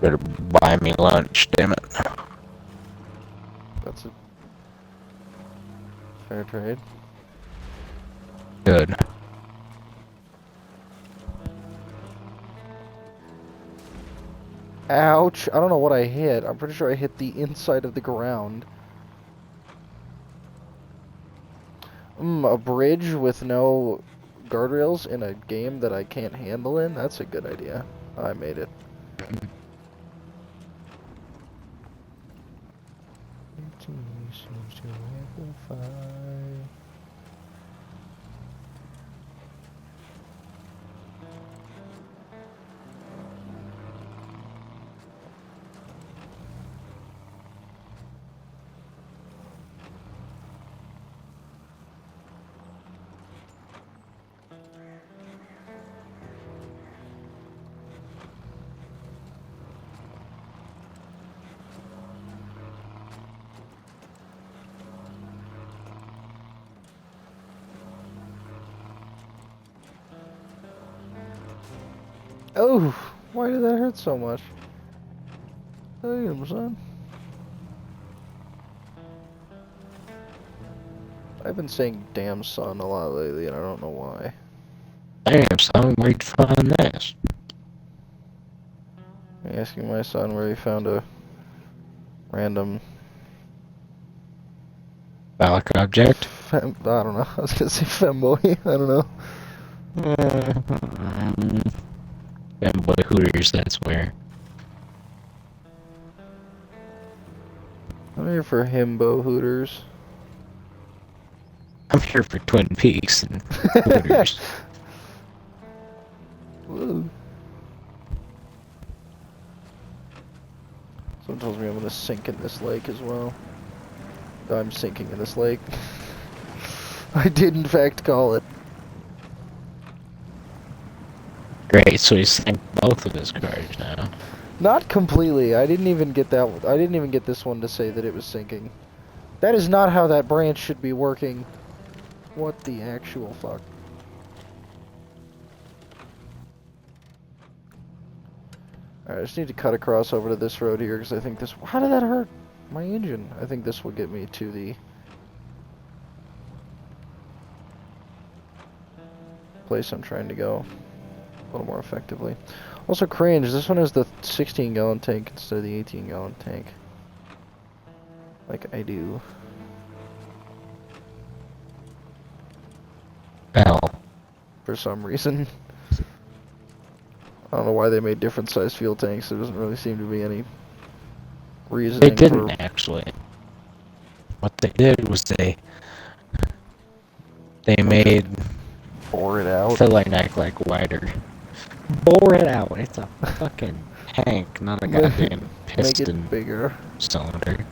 Better buy me lunch, damn it. That's a fair trade. Good. Ouch! I don't know what I hit. I'm pretty sure I hit the inside of the ground. A bridge with no guardrails in a game that I can't handle in? That's a good idea. I made it. Seems to amplify. Oh, why did that hurt so much? Damn, son. I've been saying damn son a lot lately, and I don't know why. Damn, son, where'd you find this? I'm asking my son where he found a random... Phallic object? I don't know. I was gonna say femboy. I don't know. Fanboy Hooters, that's where. I'm here for himbo hooters. I'm here for Twin Peaks and Hooters. Someone tells me I'm gonna sink in this lake as well. I'm sinking in this lake. I did in fact call it. Great, so he's sank both of his cars now. Not completely. I didn't even get that. I didn't even get this one to say that it was sinking. That is not how that branch should be working. What the actual fuck? Alright, I just need to cut across over to this road here because I think this. How did that hurt my engine? I think this will get me to the place I'm trying to go a little more effectively. Also, cringe. This one has the 16-gallon tank instead of the 18-gallon tank. Like I do. Well, For some reason. I don't know why they made different sized fuel tanks. There doesn't really seem to be any reasoning they didn't for... actually. What they did was they made Bore it out. filler neck like wider. Bore it out. It's a fucking tank, not a goddamn Make it piston bigger. cylinder.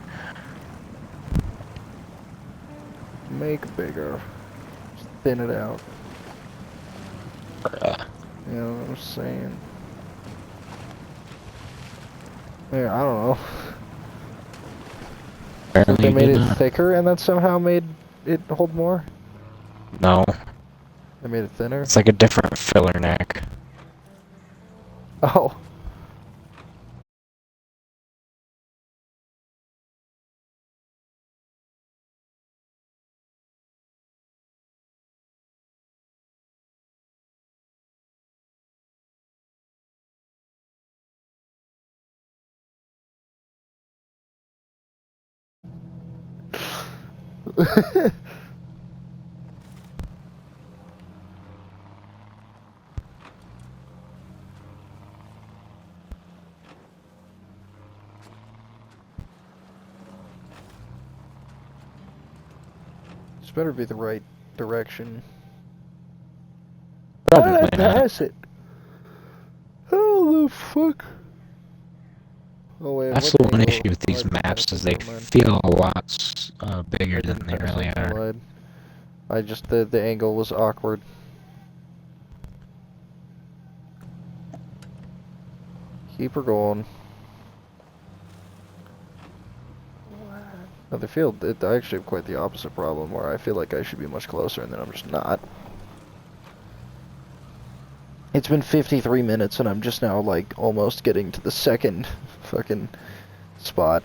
Make bigger. Just thin it out. You know what I'm saying? Yeah, I don't know. So Apparently they made did it not. thicker and that somehow made it hold more? No, They made it thinner? it's like a different filler neck. Oh. This better be the right direction. How did I Probably not. pass it? How the fuck? Oh wait, That's what the one angle? issue with Oh, I these didn't maps pass is it, they never mind. feel a lot bigger I than didn't they pass really it, I are. lied. I just, the angle was awkward. Keep her going. Now the field, I actually have quite the opposite problem where I feel like I should be much closer and then I'm just not. It's been 53 minutes and I'm just now like almost getting to the second fucking spot.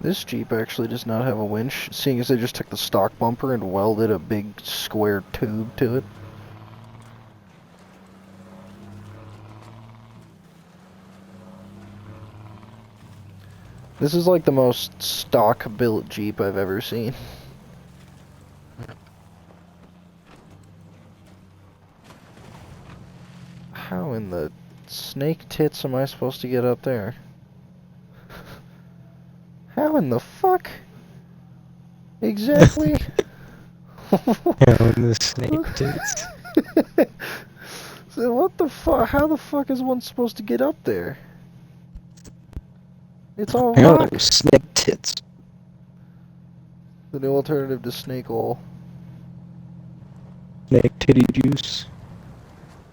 This Jeep actually does not have a winch, seeing as they just took the stock bumper and welded a big square tube to it. This is like the most stock built Jeep I've ever seen. How in the snake tits am I supposed to get up there? How in the fuck? Exactly? The snake tits. So what the fuck? How the fuck is one supposed to get up there? It's all rock. Snake tits. The new alternative to snake oil. Snake titty juice.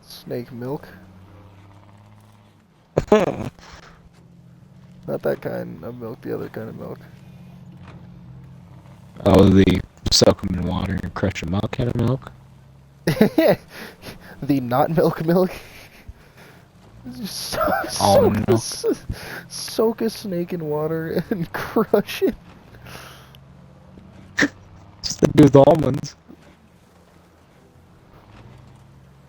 Snake milk. Not that kind of milk, the other kind of milk. Oh, the soak them in water and crush them out kind of milk? The not milk milk. Just soak a snake in water and crush it. Just to do with almonds.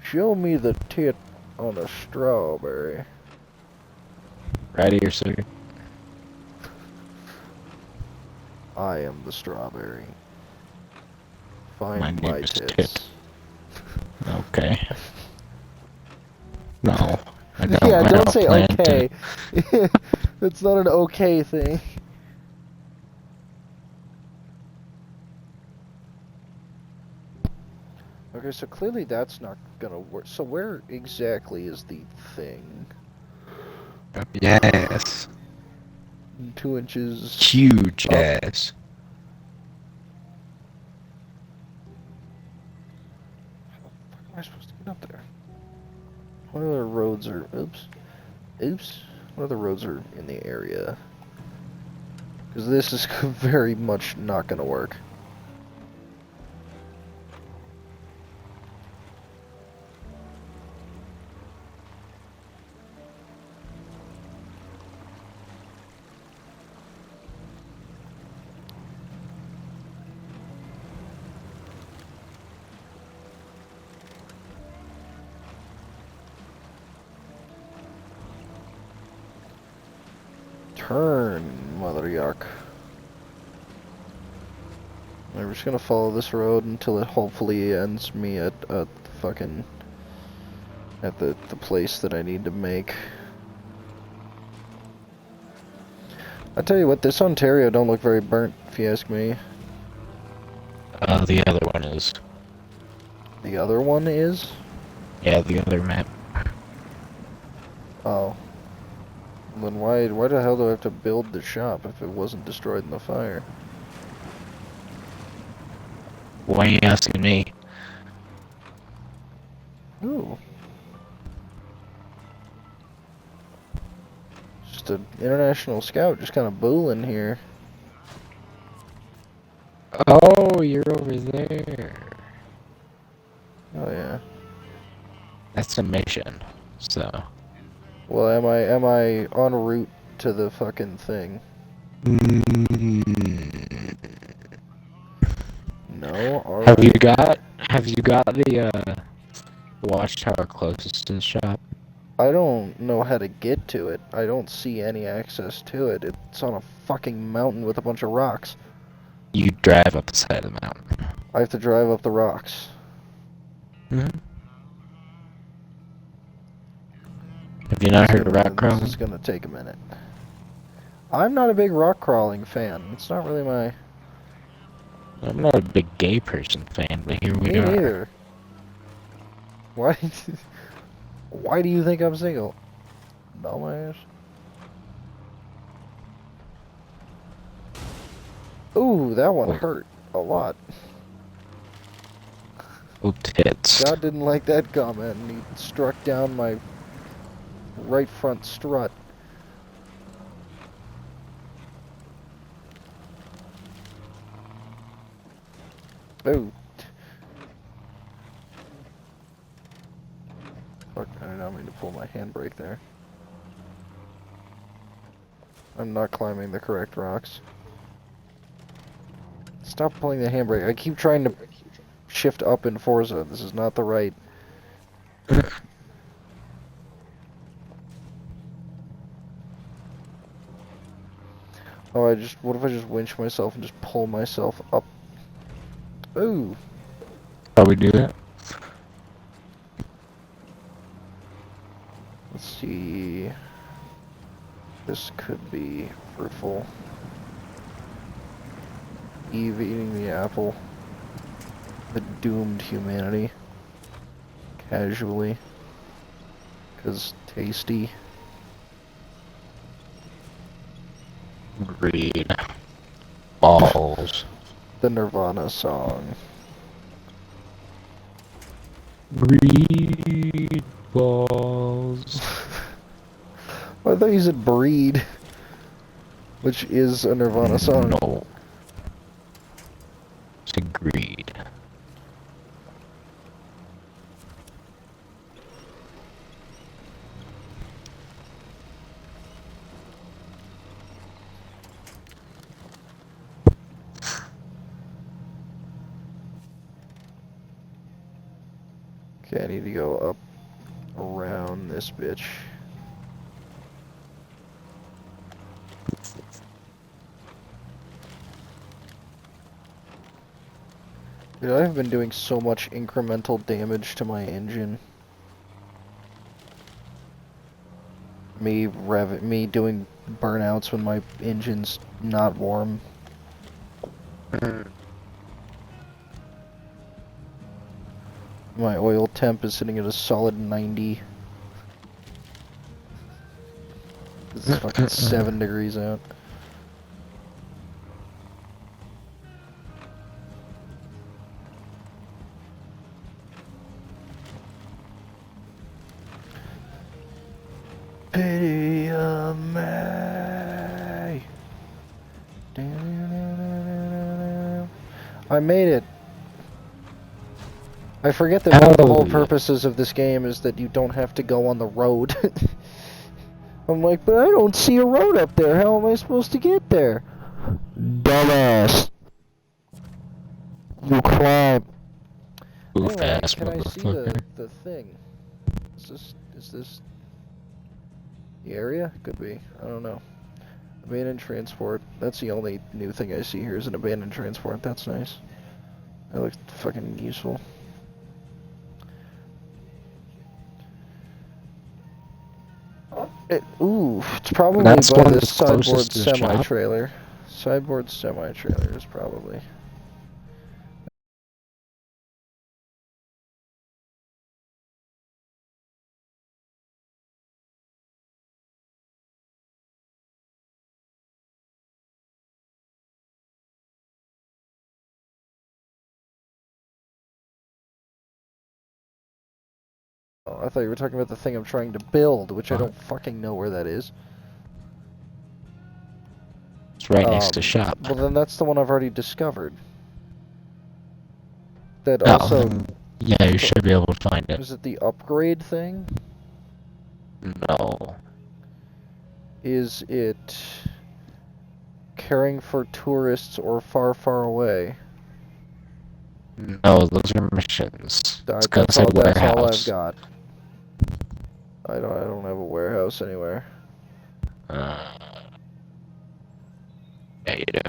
Show me the tit on a strawberry. Right here, sir. I am the strawberry. Find My name my is tits. Tit. okay. No, I don't. Yeah, I don't don't say plan okay. to. It's not an okay thing. Okay, so clearly that's not gonna work. So where exactly is the thing? Yes. 2 inches. Huge Up. ass. How am I supposed to get up there? What other roads are... Oops. Oops. What other roads are in the area? Because this is very much not gonna work. Turn, mother yuck. We're just gonna follow this road until it hopefully ends me at fucking... at the place that I need to make. I tell you what, this Ontario don't look very burnt, if you ask me. The other one is. The other one is? Yeah, the other map. Oh. Then why the hell do I have to build the shop if it wasn't destroyed in the fire? Why are you asking me? Ooh. Just an international scout just kind of booling here. Oh, you're over there. Oh yeah. That's a mission. So. Well, am I en route to the fucking thing? No. All Have you right. got the watchtower closest to the shop? I don't know how to get to it. I don't see any access to it. It's on a fucking mountain with a bunch of rocks. You drive up the side of the mountain. I have to drive up the rocks. Mm-hmm. Have you not heard of rock This crawling? is gonna take a minute. I'm not a big rock crawling fan. It's not really my... I'm not a big gay person fan, but here we Me are. neither. Why? Why do you think I'm single? Dumbass. Ooh, that one hurt a lot. Oh, tits. God didn't like that comment, and he struck down my right front strut. Ooh. Fuck, I did not mean to pull my handbrake there. I'm not climbing the correct rocks. Stop pulling the handbrake. I keep trying to shift up in Forza. This is not the right... Oh, what if I just winch myself and just pull myself up? Ooh. How we do that? Let's see. This could be fruitful. Eve eating the apple. The doomed humanity. Casually. 'Cause tasty. Greed. Balls. The Nirvana song. Greed. Balls. I thought you said breed. Which is a Nirvana song. No. It's a greed. Okay, I need to go up around this bitch. Dude, I've been doing so much incremental damage to my engine. Me doing burnouts when my engine's not warm. My oil temp is sitting at a solid 90. This is fucking 7 degrees out. Pity of me. I made it. I forget that one of the whole purposes of this game is that you don't have to go on the road. I'm like, but I don't see a road up there. How am I supposed to get there? Dumbass. You climb. Anyway, can I see the thing? Is this the area? Could be. I don't know. Abandoned transport. That's the only new thing I see here is an abandoned transport. That's nice. That looks fucking useful. It's probably by the sideboard semi-trailer. Sideboard semi-trailer is probably. Oh, I thought you were talking about the thing I'm trying to build, which I don't fucking know where that is. It's right next to shop. Well, then that's the one I've already discovered. That also... yeah, you should be able to find it. Is it the upgrade thing? No. Is it caring for tourists or far, far away? No, those are missions. That's all I've got. I don't have a warehouse anywhere. Yeah, you do.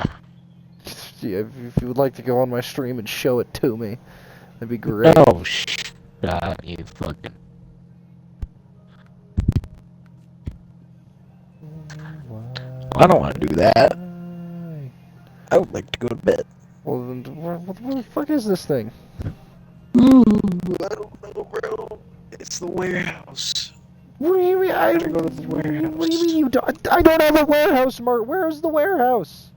Yeah, if you would like to go on my stream and show it to me, that'd be great. Oh, you fucking... I don't want to do that. I would like to go to bed. Well, then, what the fuck is this thing? Ooh, I don't know, bro. It's the warehouse. What do you mean? I gotta go to the warehouse. What do you mean you don't? I don't have a warehouse, Mark. Where's the warehouse?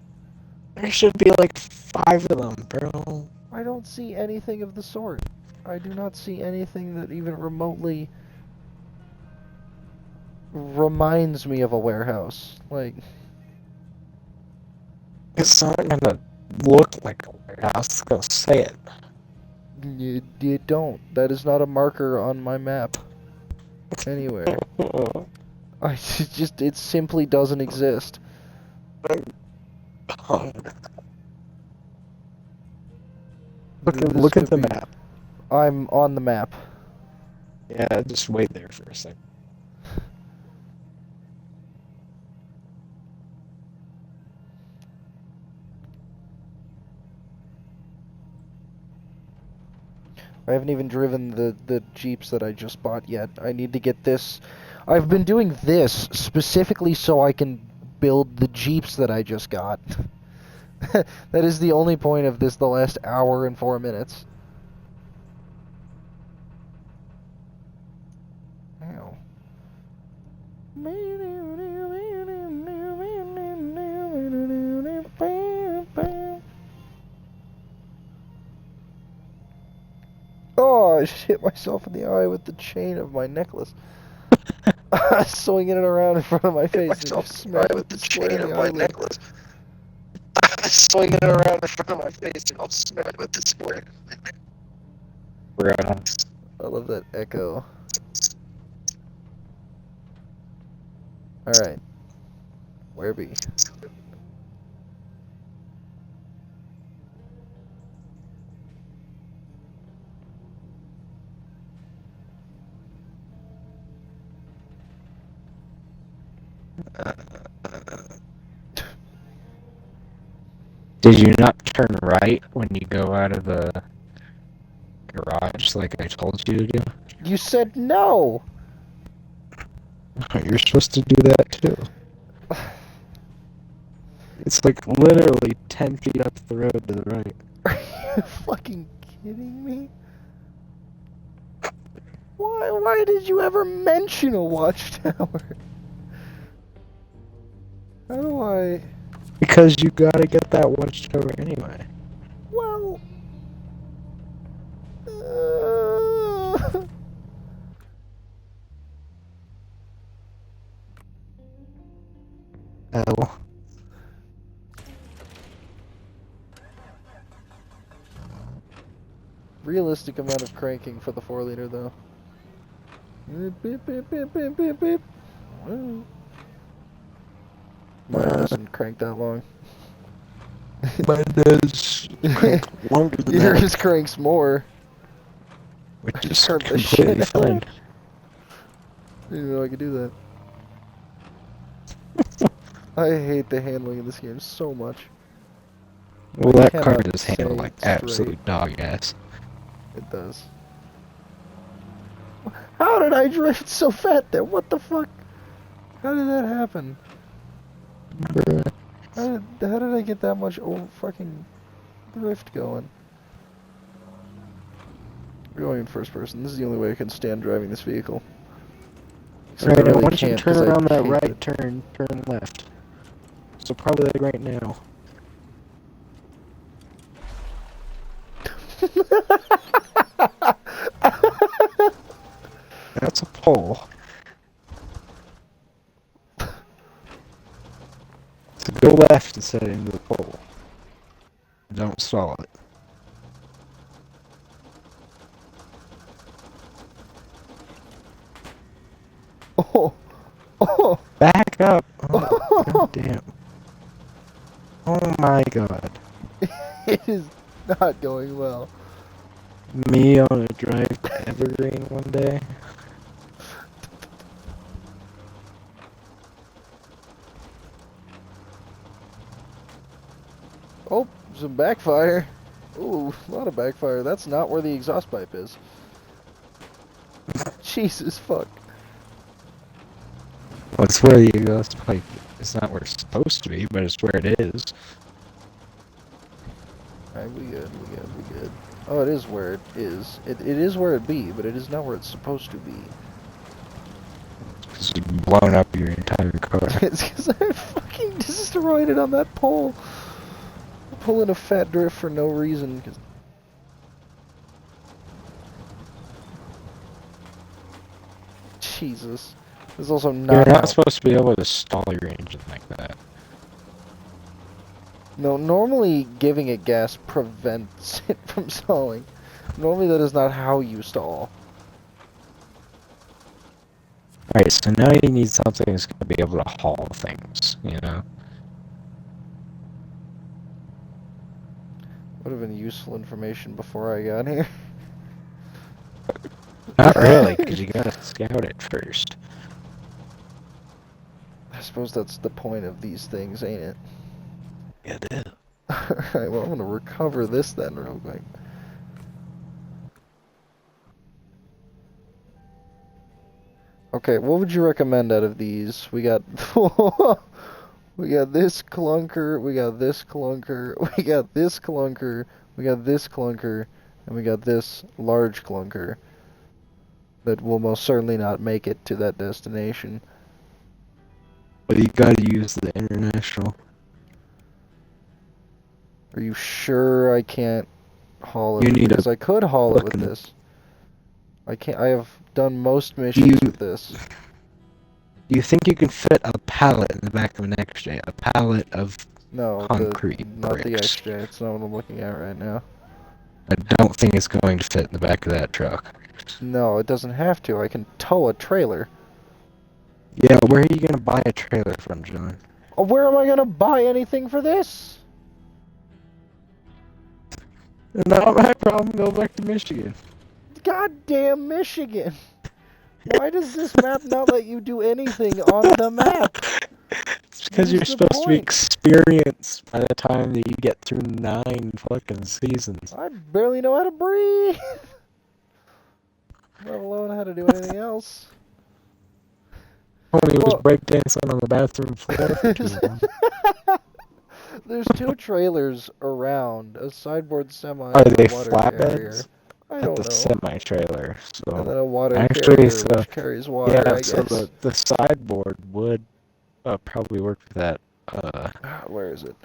There should be like 5 of them, bro. I don't see anything of the sort. I do not see anything that even remotely reminds me of a warehouse. Like, it's not gonna look like a warehouse. It's gonna say it. you don't. That is not a marker on my map. Anywhere. It simply doesn't exist. Look at the map. I'm on the map. Yeah, just wait there for a second. I haven't even driven the Jeeps that I just bought yet. I need to get this. I've been doing this specifically so I can build the Jeeps that I just got. That is the only point of this, the last hour and 4 minutes. Ow. Oh, I just hit myself in the eye with the chain of my necklace. Swinging it around in front of my face. Myself smacked with the chain of my necklace. Swinging it around in front of my face and I'll smack it with the square. I love that echo. Alright. Where be? Did you not turn right when you go out of the garage like I told you to do? You said no! You're supposed to do that too. It's like literally 10 feet up the road to the right. Are you fucking kidding me? Why did you ever mention a watchtower? How do I... Because you gotta get that watchtower anyway. Well... L. Realistic amount of cranking for the 4-liter though. Beep, beep, beep, beep, beep, beep. Well, mine doesn't crank that long. Mine does crank longer than that. Yours cranks more. Which is Hurt the completely shit out of fine. it. I didn't even know I could do that. I hate the handling of this game so much. Well, that car cannot does handle say like straight. absolute dog ass. It does. How did I drift so fat there? What the fuck? How did that happen? Bruh. How did I get that much fucking drift going? We're going in first person. This is the only way I can stand driving this vehicle. Except Right, I now really once you can't, turn 'cause I around that hate right it. turn left. So probably like right now. That's a pole. So go left instead of into the pole. Don't stall it. Oh! Back up! Oh, God damn. Oh my god. It is not going well. Me on a drive to Evergreen one day. Oh, some backfire. Ooh, a lot of backfire. That's not where the exhaust pipe is. Jesus fuck. Well, it's where the exhaust pipe. It's not where it's supposed to be, but it's where it is. Alright, we good. Oh, it is where it is. It is where it be, but it is not where it's supposed to be. Because you've blown up your entire car. It's because I fucking destroyed it on that pole. Pulling a fat drift for no reason. Cause Jesus. There's also not. You're not how- supposed to be able to stall your engine like that. No, normally giving it gas prevents it from stalling. Normally that is not how you stall. Alright, so now you need something that's going to be able to haul things, you know? Would have been useful information before I got here. Not really, because you gotta scout it first. I suppose that's the point of these things, ain't it? It is. Alright, well I'm gonna recover this then real quick. Okay, what would you recommend out of these? We got we got this clunker, we got this clunker, we got this clunker, we got this clunker, and we got this large clunker that will most certainly not make it to that destination. But you gotta use the international. Are you sure I can't haul it? You need Because a I could haul it with fucking- this. I can't. I have done most missions with this. Do you think you can fit a pallet in the back of an XJ? A pallet of No, concrete not the bricks. XJ. It's not what I'm looking at right now. I don't think it's going to fit in the back of that truck. No, it doesn't have to. I can tow a trailer. Yeah, where are you gonna buy a trailer from, John? Oh, where am I gonna buy anything for this? Not my problem, go back to Michigan. Goddamn Michigan! Why does this map not let you do anything on the map? It's because What you're is the supposed to be point? experienced by the time that you get through 9 fucking seasons. I barely know how to breathe. let alone how to do anything else. Tony was Well, breakdancing on the bathroom floor for too long. there's two trailers around, a sideboard semi Are and a they water carrier. flatbeds? I At don't the know. semi-trailer, And so... then a water Actually, carrier, so... which carries water, Yeah, I so guess. the sideboard would probably work for Where is it?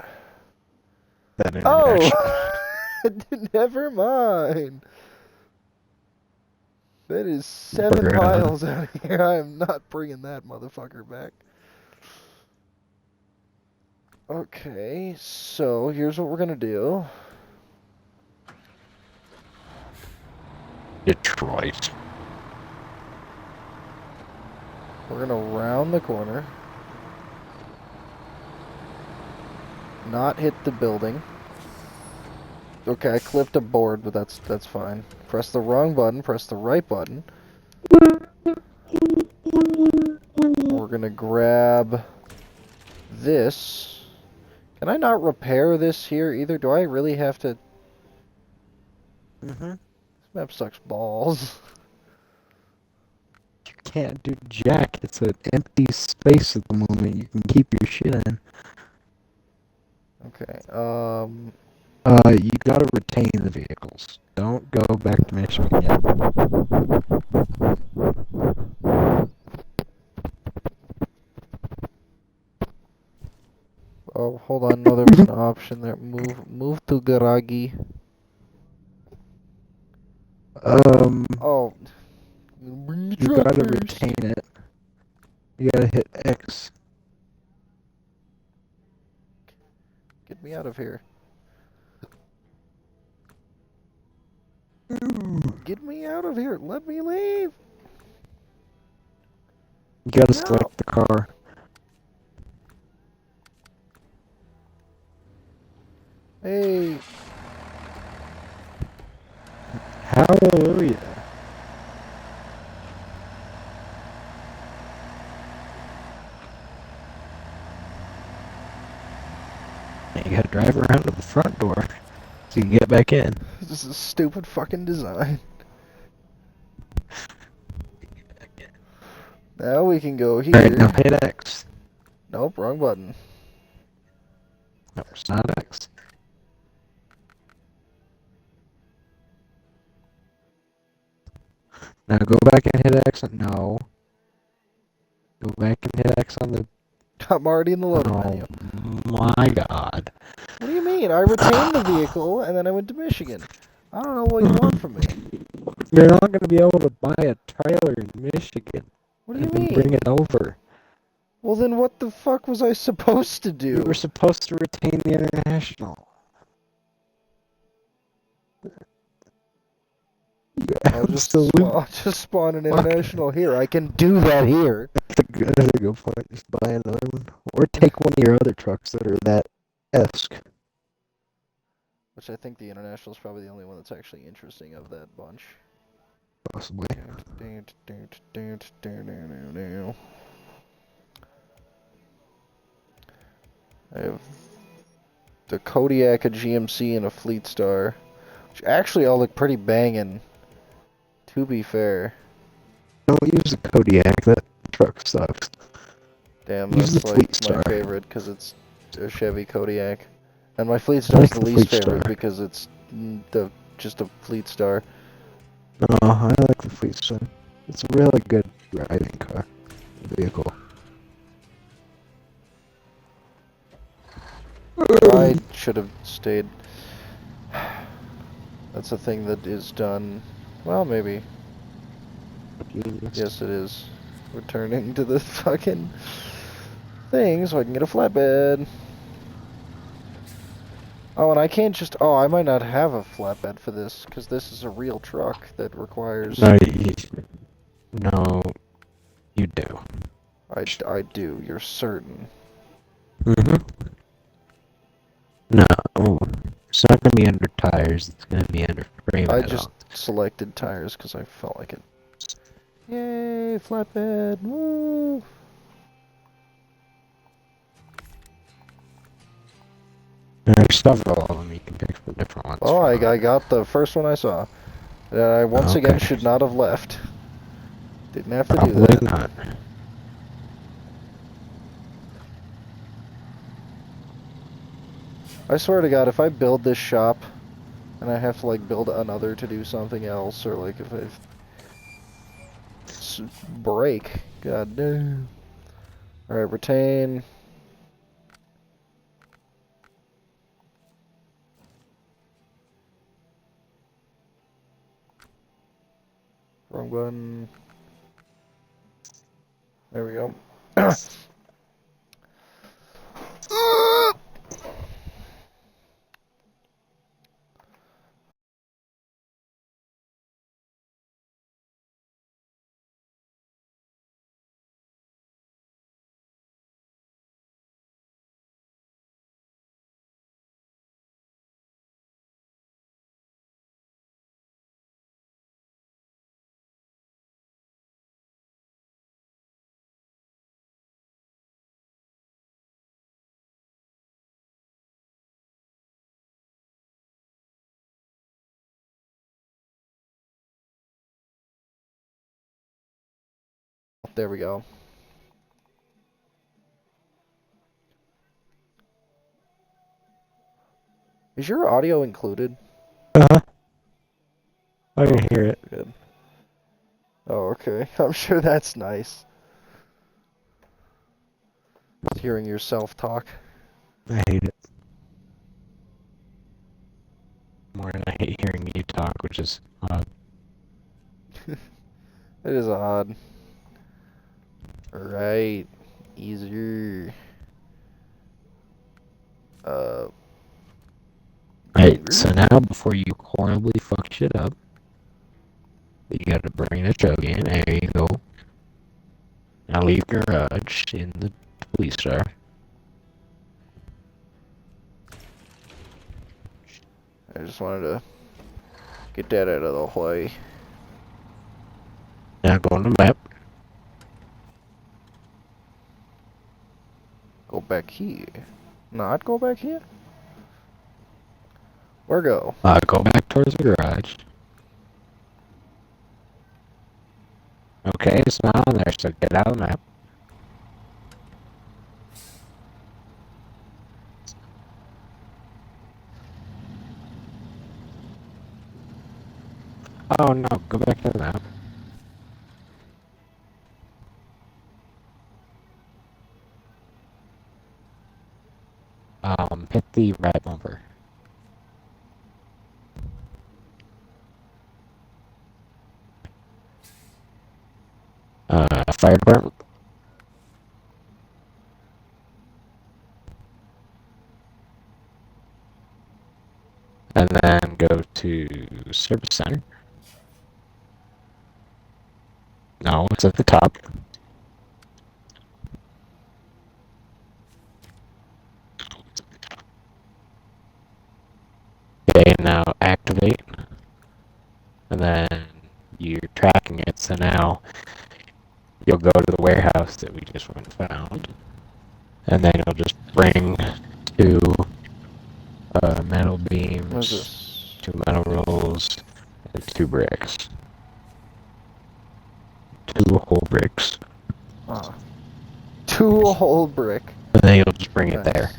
that Oh! international. Never mind. That is 7 Burger on. miles out of here. I am not bringing that motherfucker back. Okay, so here's what we're gonna do. Detroit. We're gonna round the corner. Not hit the building. Okay, I clipped a board, but that's fine. Press the wrong button, press the right button. We're gonna grab this. Can I not repair this here either? Do I really have to... Mm-hmm. This map sucks balls. You can't do jack. It's an empty space at the moment. You can keep your shit in. Okay, You gotta retain the vehicles. Don't go back to Michigan yet. oh, hold on. No, there was an option there. Move to Garagi. Oh. Bring the You truck gotta first. retain it. You gotta hit X. Get me out of here. Get me out of here. Let me leave. You gotta No. select the car. Hey. Hallelujah. Now you gotta drive around to the front door so you can get back in. This is a stupid fucking design. Now we can go here. Alright, now hit X. Nope, wrong button. No, it's not X. Now go back and hit X. No. Go back and hit X on the... I'm already in the loading Oh menu. my god. What do you mean? I retained the vehicle and then I went to Michigan. I don't know what you want from me. You're not gonna be able to buy a trailer in Michigan. What do you and then mean? bring it over. Well, then what the fuck was I supposed to do? You were supposed to retain the international. I'll just spawn an international here. I can do that here. That's a good point. Just buy another one. Or take one of your other trucks that are that esque. Which I think the international is probably the only one that's actually interesting of that bunch. Possibly. I have the Kodiak, a GMC, and a Fleet Star, which actually all look pretty banging, to be fair. Don't use the Kodiak, that truck sucks. Damn, Use that's the like Fleet my Star. favorite, because it's a Chevy Kodiak. And my Fleet Star is the least favorite, because it's just a Fleet Star. No, I like the Fleet Star. It's a really good riding car. Vehicle. I should have stayed. That's a thing that is done. Well, maybe. Yes, it is. Returning to the fucking thing so I can get a flatbed. Oh, and I can't just... Oh, I might not have a flatbed for this, because this is a real truck that requires... No, you do. I do, you're certain. Mm-hmm. No, it's not going to be under tires, it's going to be under frame. I just selected tires because I felt like it. Yay, flatbed, woo! There's several of them you can pick from different ones. Oh, I got the first one I saw. That I once again should not have left. Didn't have to do Probably that. not. I swear to God, if I build this shop and I have to like build another to do something else, or like if I break, god damn. All right, retain. Wrong button. There we go. There we go. Is your audio included? I can Okay, hear it. good. Oh, okay. I'm sure that's nice. Hearing yourself talk. I hate it. More than I hate hearing you talk, which is odd. It is odd. Right. Easier. Alright, so now before you horribly fuck shit up, you gotta bring the truck in. There you go. Now leave garage in the police car. I just wanted to get that out of the way. Now go on the map. Go back here. Not go back here? Where go? Go back towards the garage. Okay, it's not on there, so get out of the map. Oh no, go back to the map. Hit the right bumper. Fire department. And then go to service center. No, it's at the top. Okay, now activate. And then you're tracking it, so now you'll go to the warehouse that we just went and found. And then you'll just bring two metal What is beams, this? 2 metal rolls, and 2 bricks. 2 whole bricks. Ah. 2 whole brick. And then you'll just bring Nice. it there.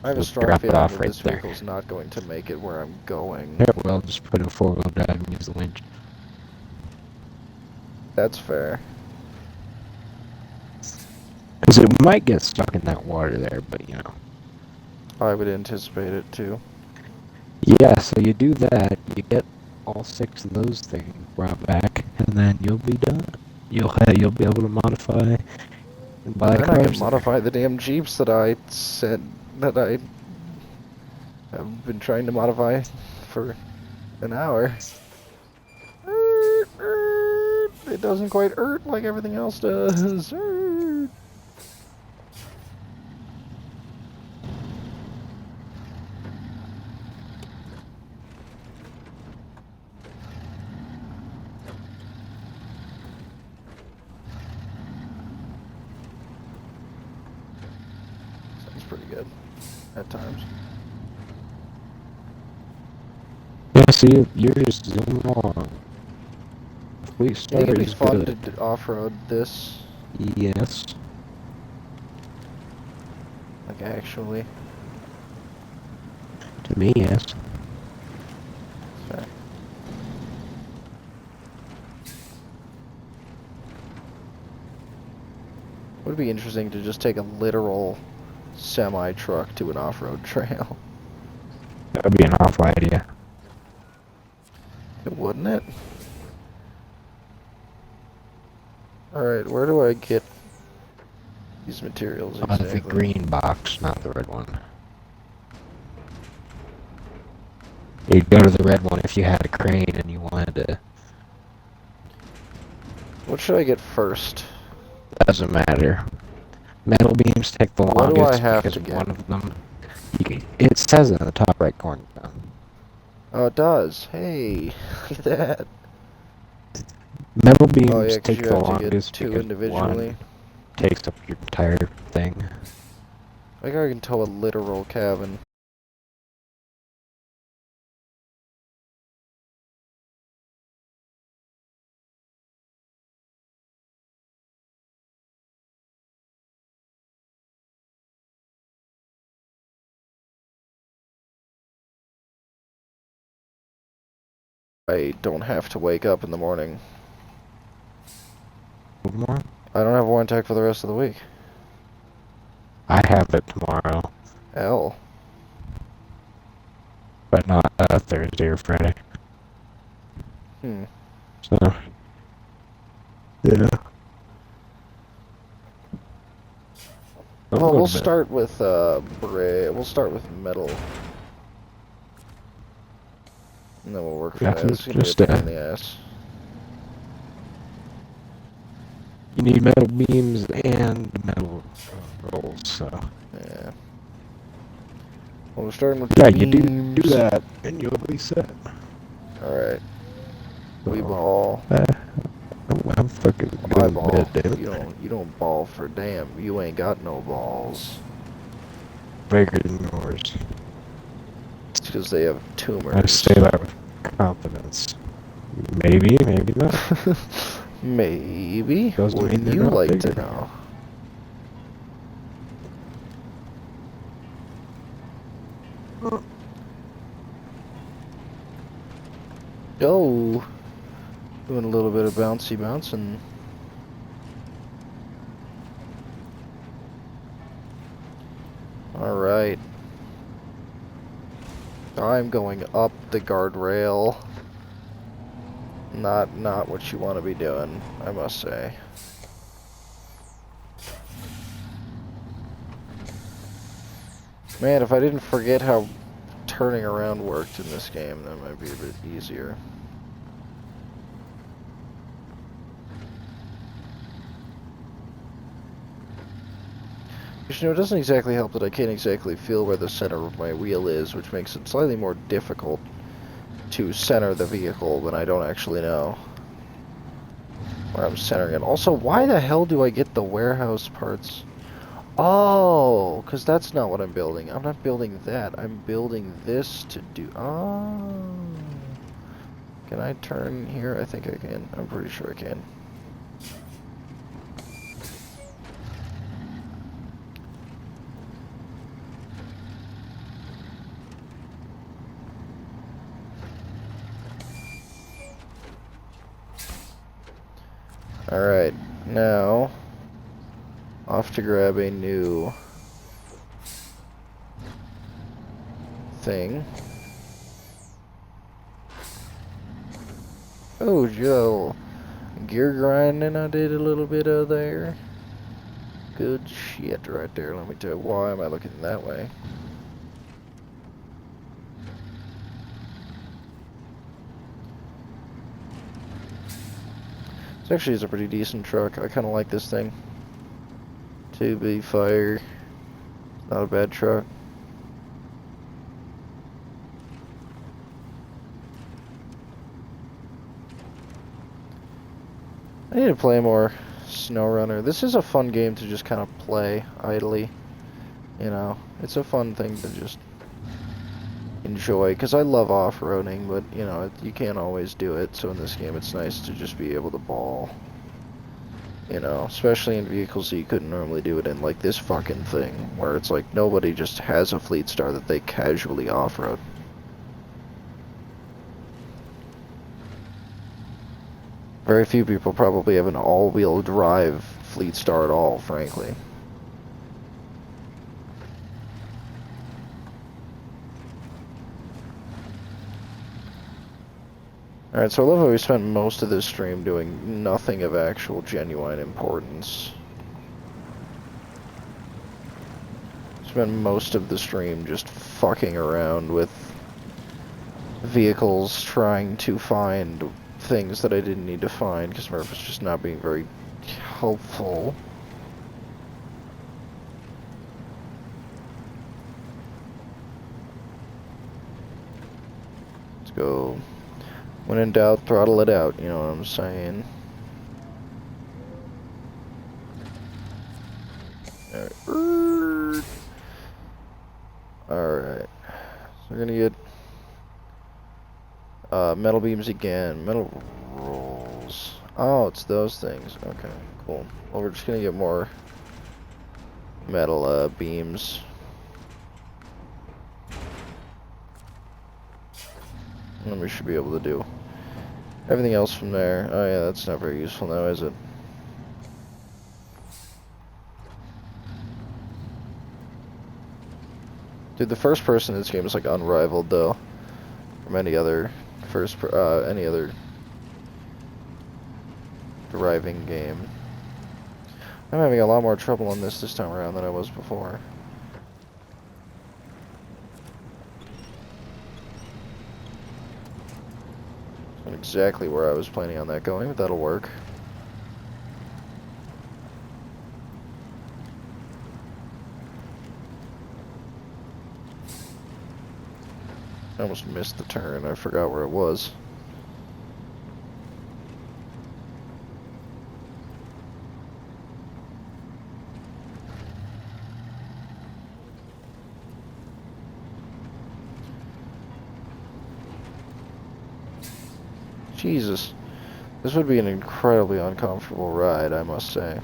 I have a You'll strong drop it feeling off that right this there. vehicle's not going to make it where I'm going. Yeah, well, just put in 4-wheel drive and use the winch. That's fair. Because it might get stuck in that water there, but you know. I would anticipate it too. Yeah, so you do that, you get all 6 of those things brought back, and then you'll be done. You'll be able to modify and buy And then I can cars there. modify the damn Jeeps that I have been trying to modify for an hour. It doesn't quite hurt like everything else does. Sounds pretty good at times. Yeah, so you're just zooming along. Police You think story it'd be is fun good. to off-road this? Yes. Like, actually? To me, yes. Sorry. Would be interesting to just take a literal semi-truck to an off-road trail. That would be an awful idea. Wouldn't it? Alright, where do I get these materials On the exactly? green box, not the red one. You'd go to the red one if you had a crane and you wanted to. What should I get first? Doesn't matter. Metal beams take the What do I longest have because to get? one of them. It says it in the top right corner. Oh, it does. Hey, look at that. Metal Oh beams yeah, because take you the have to get longest two because individually. one takes up your entire thing. I think I can tow a literal cabin. I don't have to wake up in the morning. One more? I don't have one tech for the rest of the week. I have it tomorrow, L. but not Thursday or Friday. Hmm. So, yeah. Well, we'll start with we'll start with metal. And then we'll work from there. It's gonna be a pain in the ass. You need metal beams and metal rolls, so. Yeah. Well, we're starting with Yeah, beams. you do that, and you'll be set. Alright. We So, ball. I'm fucking I going to ball. bed, damn it. You don't ball for damn. You ain't got no balls. Bigger than yours. It's because they have tumors. I say that with confidence. Maybe, maybe not. Maybe. Doesn't mean Wouldn't they're you not like bigger. to know? Oh, doing a little bit of bouncy bouncing. All right. I'm going up the guardrail. Not what you want to be doing, I must say. Man, if I didn't forget how turning around worked in this game, that might be a bit easier. But, you know, it doesn't exactly help that I can't exactly feel where the center of my wheel is, which makes it slightly more difficult to center the vehicle when I don't actually know where I'm centering it. Also, why the hell do I get the warehouse parts? Oh, because that's not what I'm building. I'm not building that. I'm building this to do... Oh. Can I turn here? I think I can. I'm pretty sure I can. Alright, now off to grab a new thing. Oh, Joe. Gear grinding I did a little bit of there. Good shit right there. Let me tell you, why am I looking that way? This actually is a pretty decent truck. I kind of like this thing. 2B fire. Not a bad truck. I need to play more SnowRunner. This is a fun game to just kind of play idly. You know, it's a fun thing to just enjoy, because I love off-roading, but, you know, you can't always do it, so in this game it's nice to just be able to ball. You know, especially in vehicles that you couldn't normally do it in, like this fucking thing, where it's like nobody just has a Fleet Star that they casually off-road. Very few people probably have an all-wheel drive Fleet Star at all, frankly. Alright, so I love how we spent most of this stream doing nothing of actual genuine importance. Spent most of the stream just fucking around with vehicles, trying to find things that I didn't need to find, because Murph was just not being very helpful. Let's go. When in doubt, throttle it out, you know what I'm saying? Alright. So we're gonna get metal beams again. Metal rolls. Oh, it's those things. Okay, cool. Well, we're just gonna get more metal beams. And we should be able to do everything else from there. Oh yeah, that's not very useful now, is it? Dude, the first person in this game is like unrivaled though, from any other any other driving game. I'm having a lot more trouble on this time around than I was before. Not exactly where I was planning on that going, but that'll work. I almost missed the turn. I forgot where it was. Jesus. This would be an incredibly uncomfortable ride, I must say.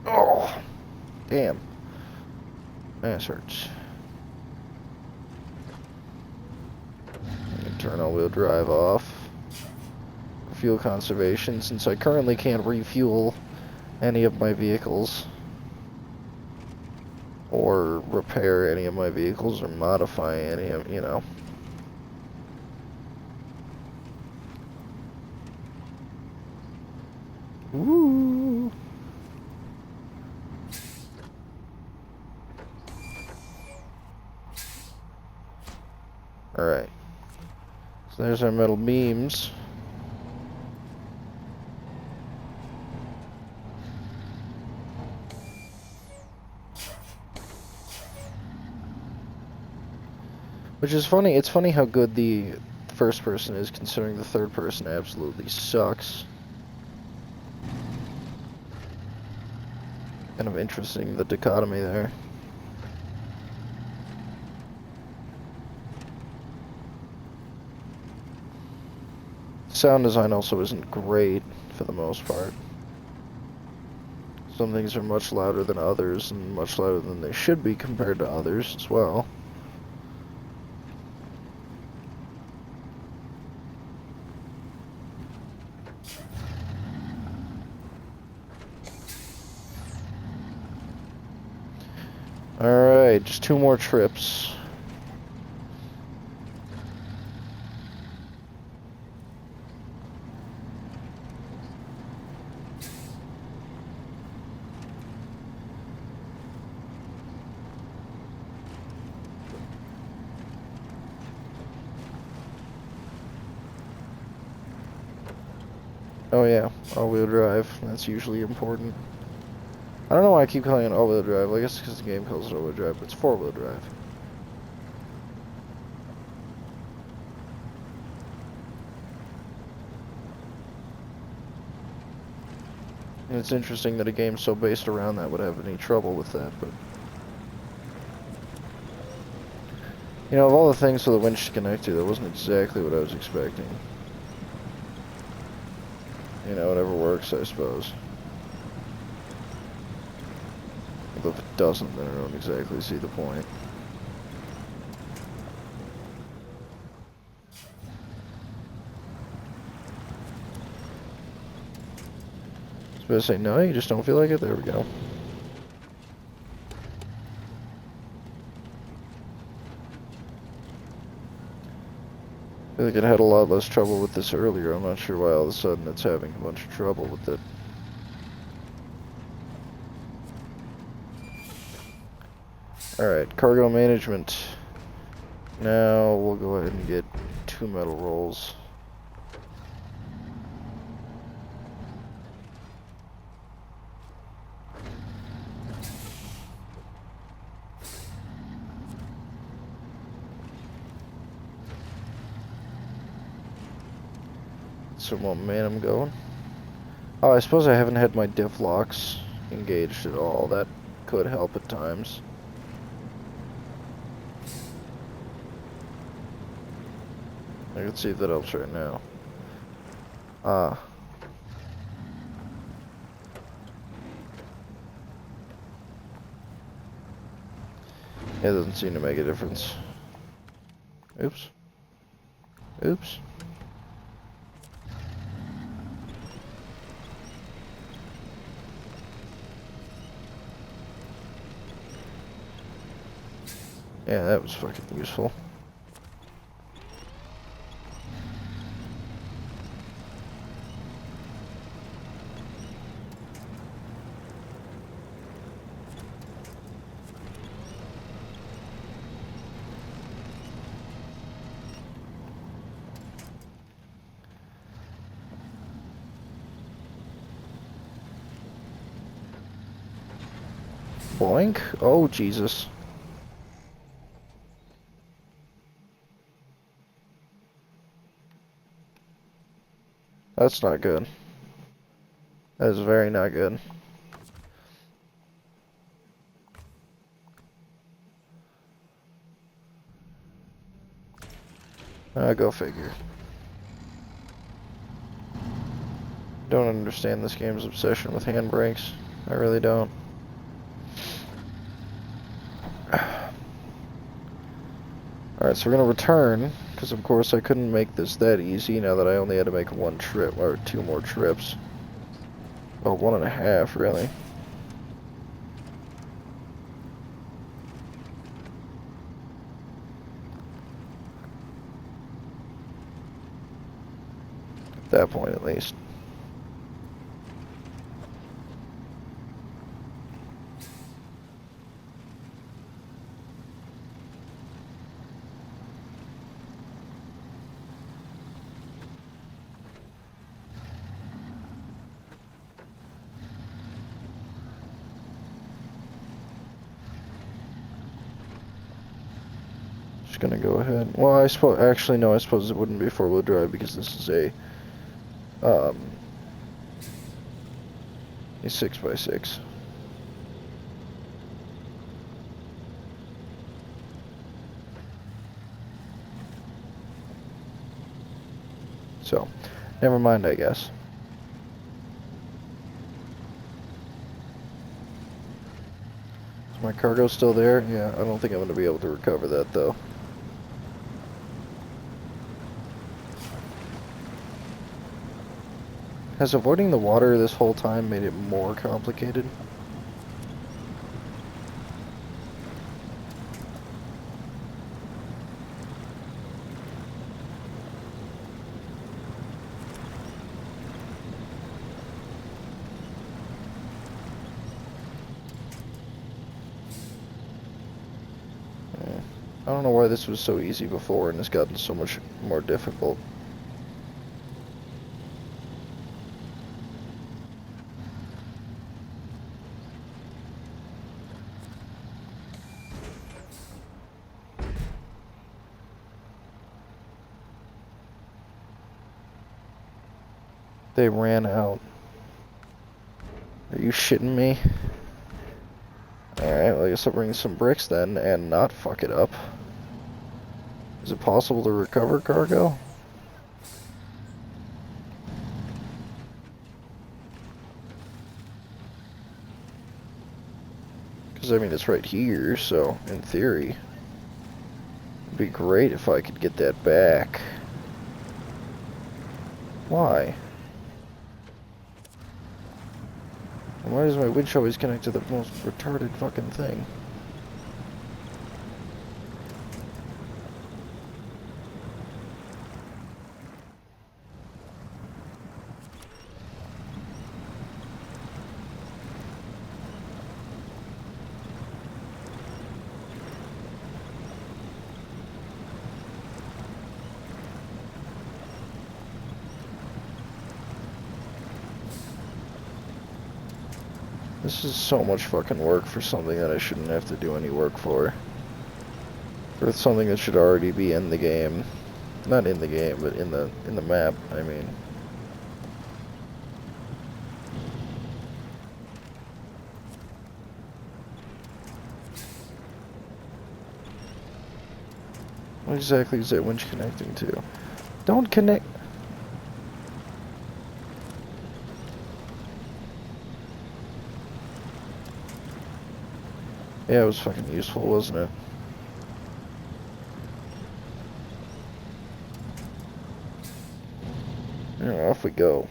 Oh, damn. Ass hurts. I can turn all-wheel drive off. Fuel conservation, since I currently can't refuel any of my vehicles. Or repair any of my vehicles, or modify any of, you know. Ooh. Alright. So there's our metal beams. Which is funny, it's funny how good the first person is, considering the third person absolutely sucks. Kind of interesting, the dichotomy there. Sound design also isn't great, for the most part. Some things are much louder than others, and much louder than they should be compared to others as well. Alright, just 2 more trips. Oh yeah, all-wheel drive. That's usually important. I don't know why I keep calling it all-wheel drive. I guess because the game calls it all-wheel drive, but it's 4-wheel drive. And it's interesting that a game so based around that would have any trouble with that, but... You know, of all the things for the winch to connect to, that wasn't exactly what I was expecting. You know, whatever works, I suppose. Although if it doesn't, then I don't exactly see the point. I was about to say, no, you just don't feel like it? There we go. I feel like it had a lot less trouble with this earlier. I'm not sure why all of a sudden it's having a bunch of trouble with it. Alright, cargo management. Now we'll go ahead and get 2 metal rolls. Some momentum going. Oh, I suppose I haven't had my diff locks engaged at all. That could help at times. I can see if that helps right now. It doesn't seem to make a difference. Oops. Oops. Yeah, that was fucking useful. Boink. Oh, Jesus. That's not good. That is very not good. Go figure. Don't understand this game's obsession with handbrakes. I really don't. Alright, so we're gonna return, because of course I couldn't make this that easy now that I only had to make 1 trip, or 2 more trips. Oh, 1.5, really. At that point, at least. Just gonna go ahead. Well, I suppose, actually, no, I suppose it wouldn't be 4-wheel drive because this is a 6x6. So, never mind, I guess. Is my cargo still there? Yeah, I don't think I'm going to be able to recover that, though. Has avoiding the water this whole time made it more complicated? I don't know why this was so easy before and it's gotten so much more difficult. They ran out. Are you shitting me? Alright, well, I guess I'll bring some bricks then and not fuck it up. Is it possible to recover cargo? Because, I mean, it's right here, so, in theory, it'd be great if I could get that back. Why? Why does my winch always connect to the most retarded fucking thing? This is so much fucking work for something that I shouldn't have to do any work for. For something that should already be in the game. Not in the game, but in the map, I mean. What exactly is that winch connecting to? Don't connect. Yeah, it was fucking useful, wasn't it? Yeah, off we go.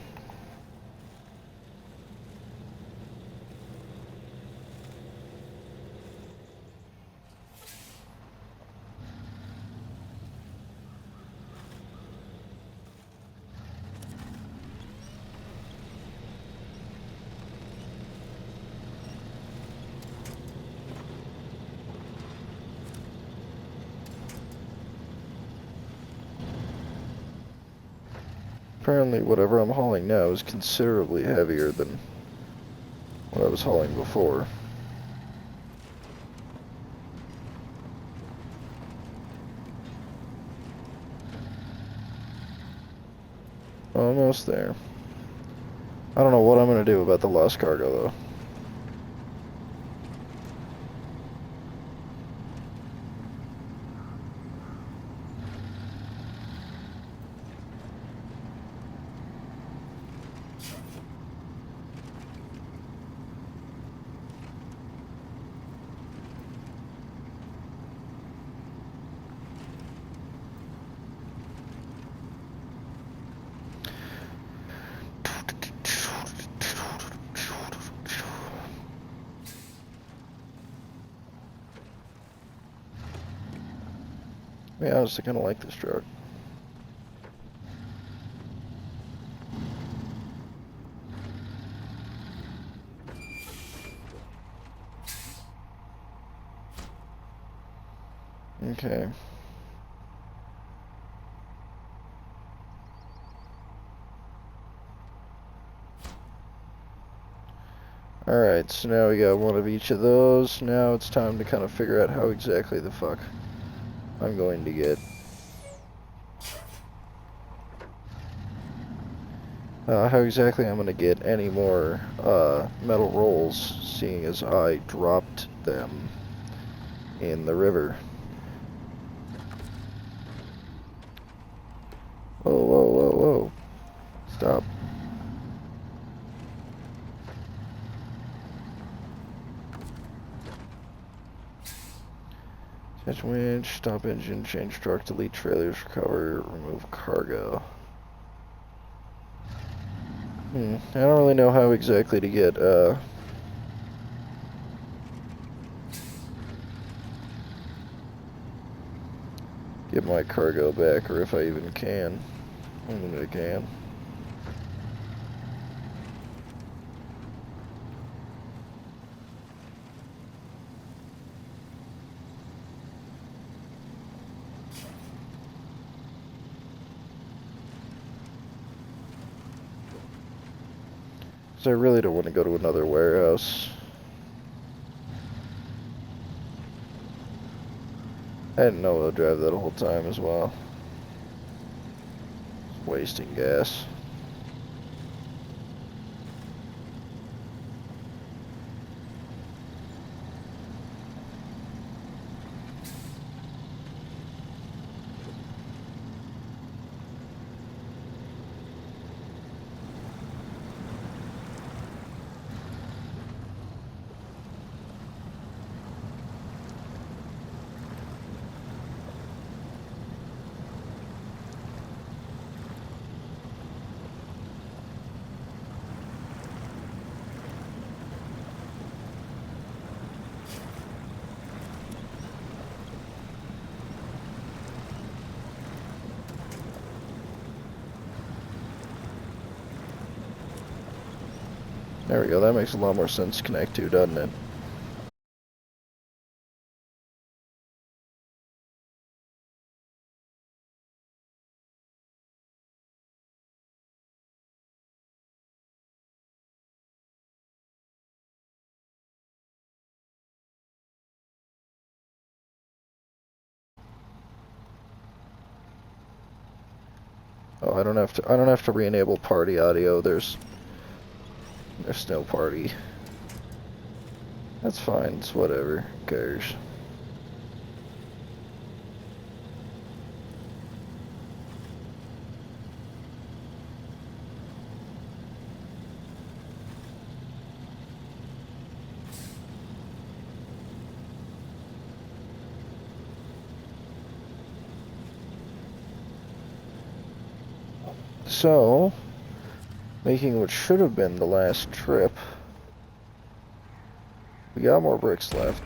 Apparently whatever I'm hauling now is considerably heavier than what I was hauling before. Almost there. I don't know what I'm gonna do about the lost cargo though. Yeah, I honestly kinda like this truck. Okay. Alright, so now we got one of each of those. Now it's time to kind of figure out how exactly the fuck I'm going to get how exactly I'm going to get any more metal rolls, seeing as I dropped them in the river. Whoa, whoa, whoa, whoa. Stop. Catch winch, stop engine, change truck, delete trailers, recover, remove cargo. I don't really know how exactly to get my cargo back, or if I even can. I don't think I can. So I really don't want to go to another warehouse. I didn't know I'd drive that the whole time as well. It's wasting gas. There we go, that makes a lot more sense to connect to, doesn't it? Oh, I don't have to re-enable party audio. There's no party. That's fine. It's whatever. Who cares? So, making what should have been the last trip, we got more bricks left.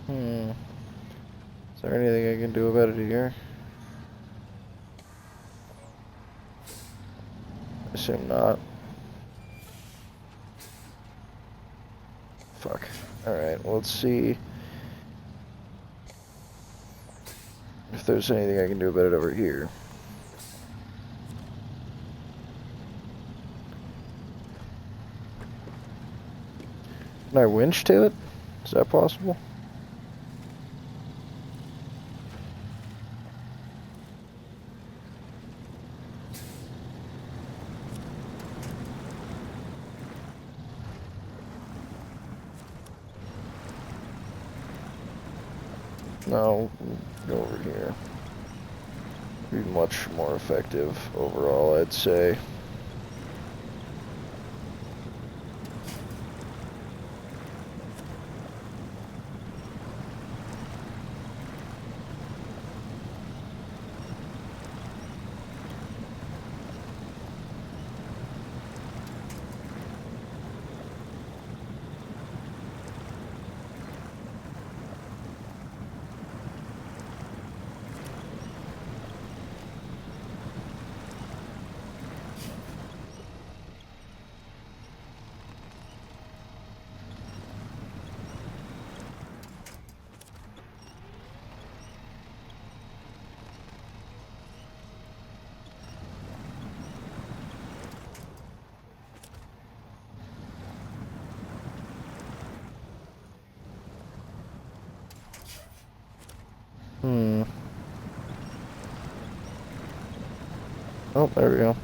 Is there anything I can do about it here? Assume not. Fuck. Alright, well, let's see if there's anything I can do about it over here. Can I winch to it? Is that possible? No, go over here. Be much more effective overall, I'd say. Oh, there we go.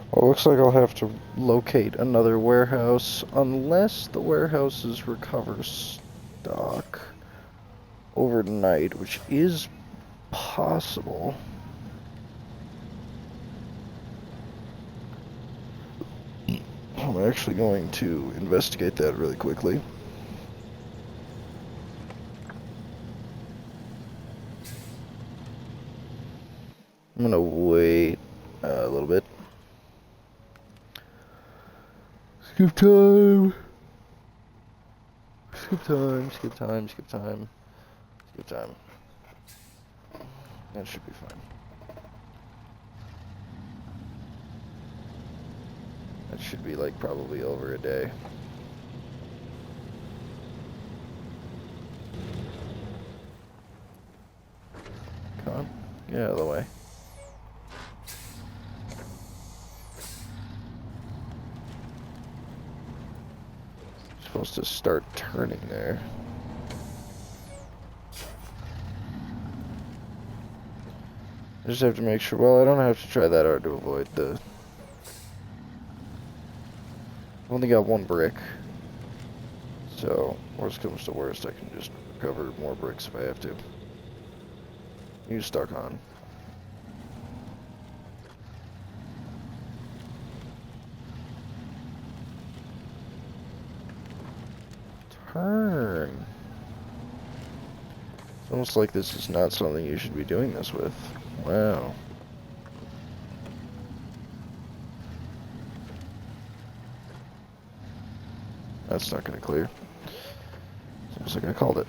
Well, it looks like I'll have to locate another warehouse, unless the warehouses recover stock overnight, which is possible. I'm actually going to investigate that really quickly. I'm gonna wait a little bit. Skip time. Skip time, skip time, skip time. Skip time. That should be fine. That should be like probably over a day. Come on, get out of the way. Supposed to start turning there. I just have to make sure. Well, I don't have to try that hard to avoid the. I've only got one brick. So, worst comes to worst, I can just recover more bricks if I have to. You stuck on. Turn. It's almost like this is not something you should be doing this with. Wow. That's not gonna clear. Sounds like I called it.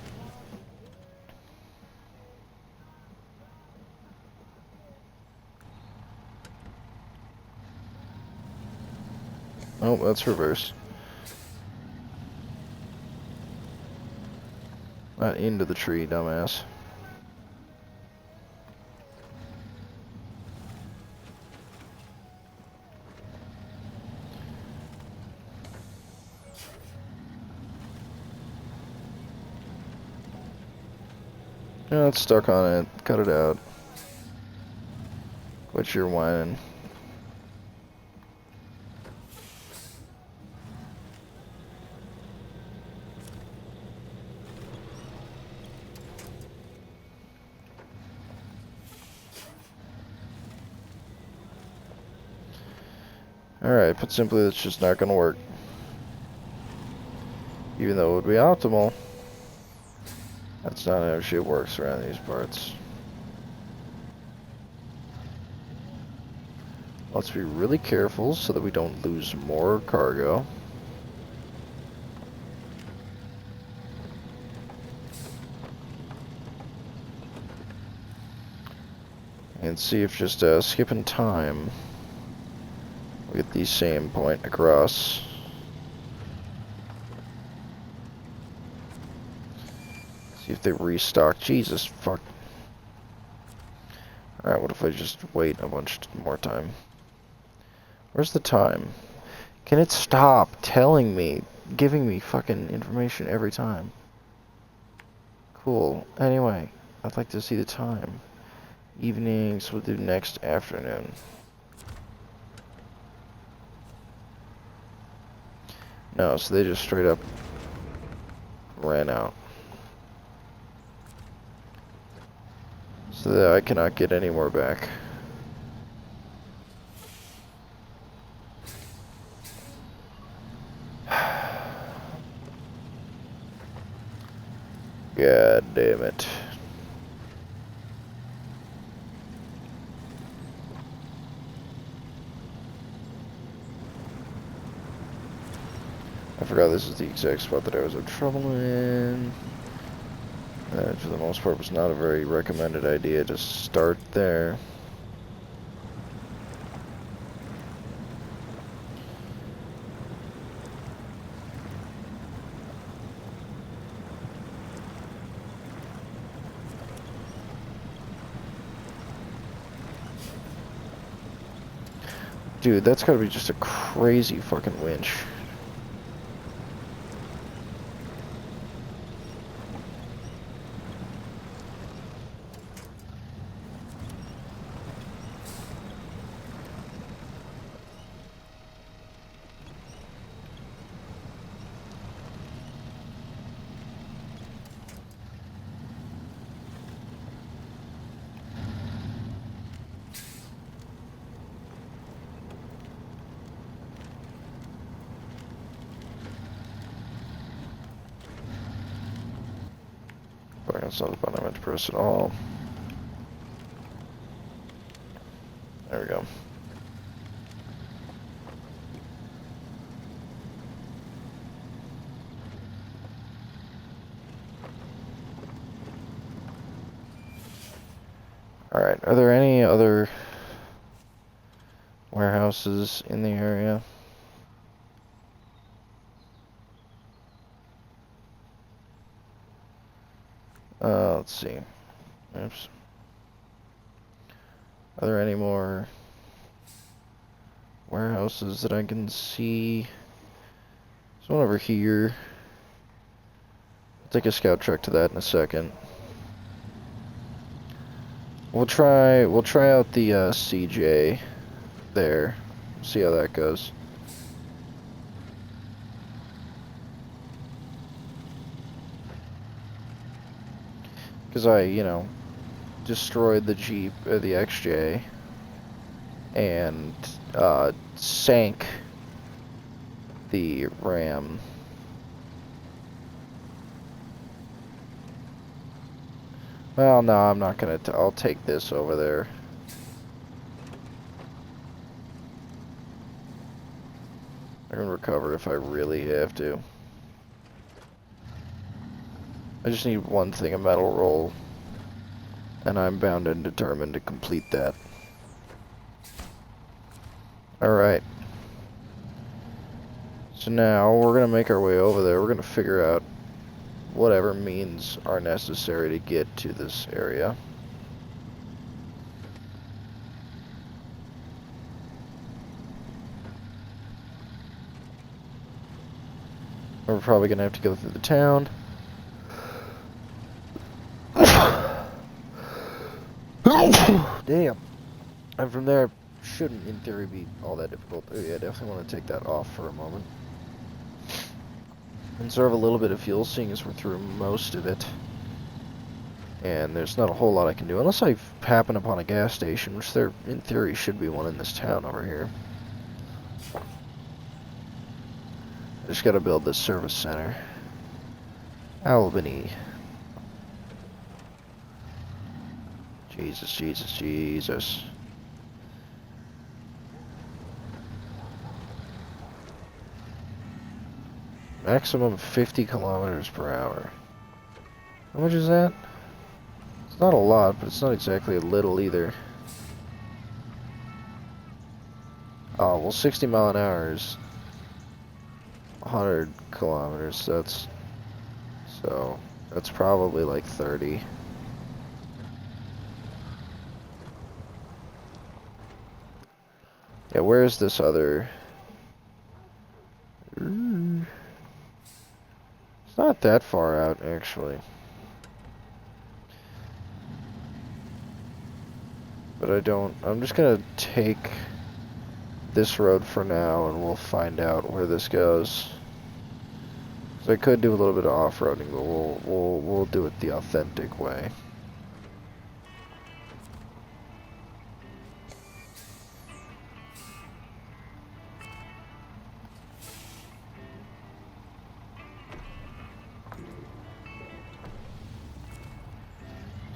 Oh, that's reverse. Not into the tree, dumbass. Yeah, it's stuck on it. Cut it out. Quit your whining. Alright, put simply, that's just not gonna work. Even though it would be optimal, that's not how shit works around these parts. Let's be really careful so that we don't lose more cargo. And see if just skipping time, we get the same point across. See if they restock. Jesus, fuck. Alright, what if I just wait a bunch more time? Where's the time? Can it stop telling me, giving me fucking information every time? Cool. Anyway, I'd like to see the time. Evenings, we'll do next afternoon. No, so they just straight up ran out. So that I cannot get any more back. God damn it. I forgot this is the exact spot that I was in trouble in. That, for the most part, was not a very recommended idea to start there. Dude, that's gotta be just a crazy fucking winch. Sorry, that's not the button I meant to press at all. There we go. Alright, are there any other warehouses in the area? Let's see. Oops. Are there any more warehouses that I can see? There's one over here. I'll take a scout truck to that in a second. We'll try out the CJ there. See how that goes. Because destroyed the Jeep, the XJ, and sank the Ram. Well, no, I'm not gonna. I'll take this over there. I can recover if I really have to. I just need one thing, a metal roll, and I'm bound and determined to complete that. Alright. So now, we're gonna make our way over there. We're gonna figure out whatever means are necessary to get to this area. We're probably gonna have to go through the town. Damn. And from there, shouldn't in theory be all that difficult. Oh yeah, definitely want to take that off for a moment. Conserve a little bit of fuel, seeing as we're through most of it. And there's not a whole lot I can do, unless I happen upon a gas station, which there, in theory, should be one in this town over here. I just gotta build this service center. Albany. Jesus, Jesus, Jesus. Maximum 50 kilometers per hour. How much is that? It's not a lot, but it's not exactly a little either. Oh, well, 60 mile an hour is 100 kilometers. So that's probably like 30. Yeah, where's this other? It's not that far out, actually. But I'm just gonna take this road for now, and we'll find out where this goes. So I could do a little bit of off-roading, but we'll do it the authentic way.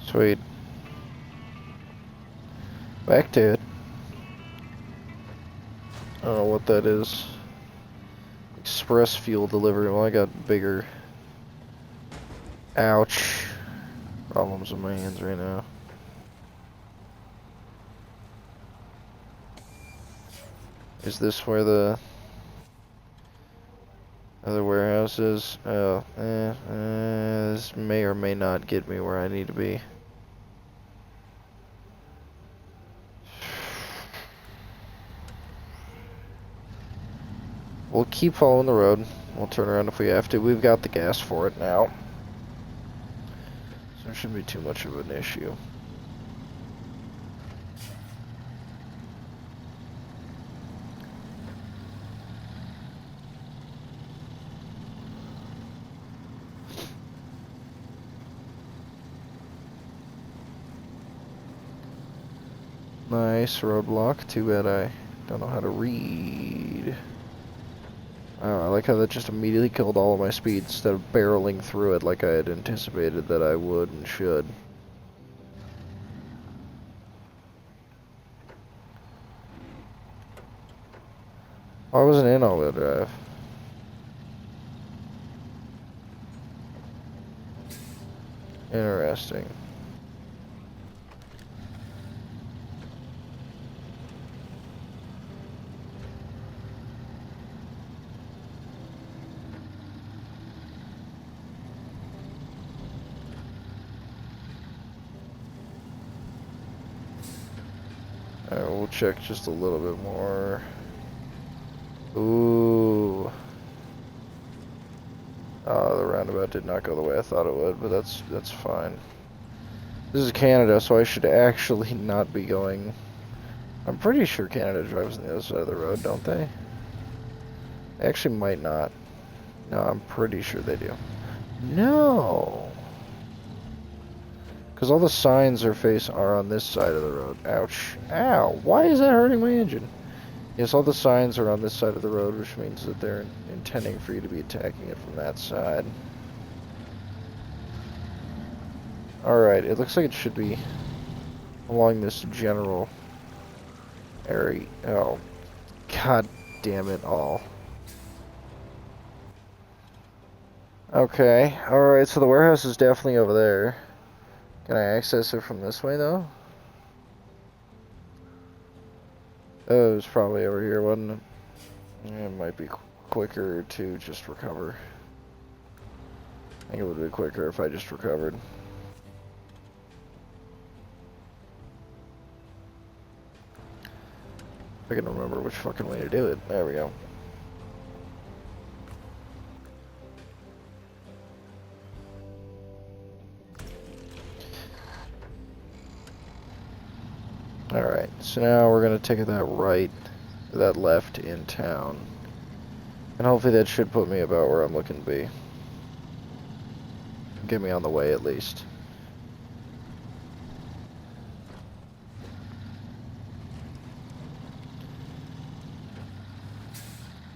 Sweet. Back to it. I don't know what that is. Express fuel delivery. Well, I got bigger. Ouch. Problems with my hands right now. Is this where the other warehouse is? Oh, this may or may not get me where I need to be. We'll keep following the road. We'll turn around if we have to. We've got the gas for it now. So there shouldn't be too much of an issue. Nice roadblock. Too bad I don't know how to read. I like how that just immediately killed all of my speed instead of barreling through it like I had anticipated that I would and should. I wasn't in all-wheel drive. Interesting. Alright, we'll check just a little bit more. Ooh. The roundabout did not go the way I thought it would, but that's fine. This is Canada, so I should actually not be going... I'm pretty sure Canada drives on the other side of the road, don't they? They actually might not. No, I'm pretty sure they do. No! Because all the signs are on this side of the road. Ouch. Ow! Why is that hurting my engine? Yes, all the signs are on this side of the road, which means that they're intending for you to be attacking it from that side. Alright, it looks like it should be along this general area. Oh, god damn it all. Okay, alright, so the warehouse is definitely over there. Can I access it from this way, though? Oh, it was probably over here, wasn't it? Yeah, it might be quicker to just recover. I think it would be quicker if I just recovered. I can remember which fucking way to do it. There we go. Alright, so now we're gonna take that right, that left in town. And hopefully that should put me about where I'm looking to be. Get me on the way at least.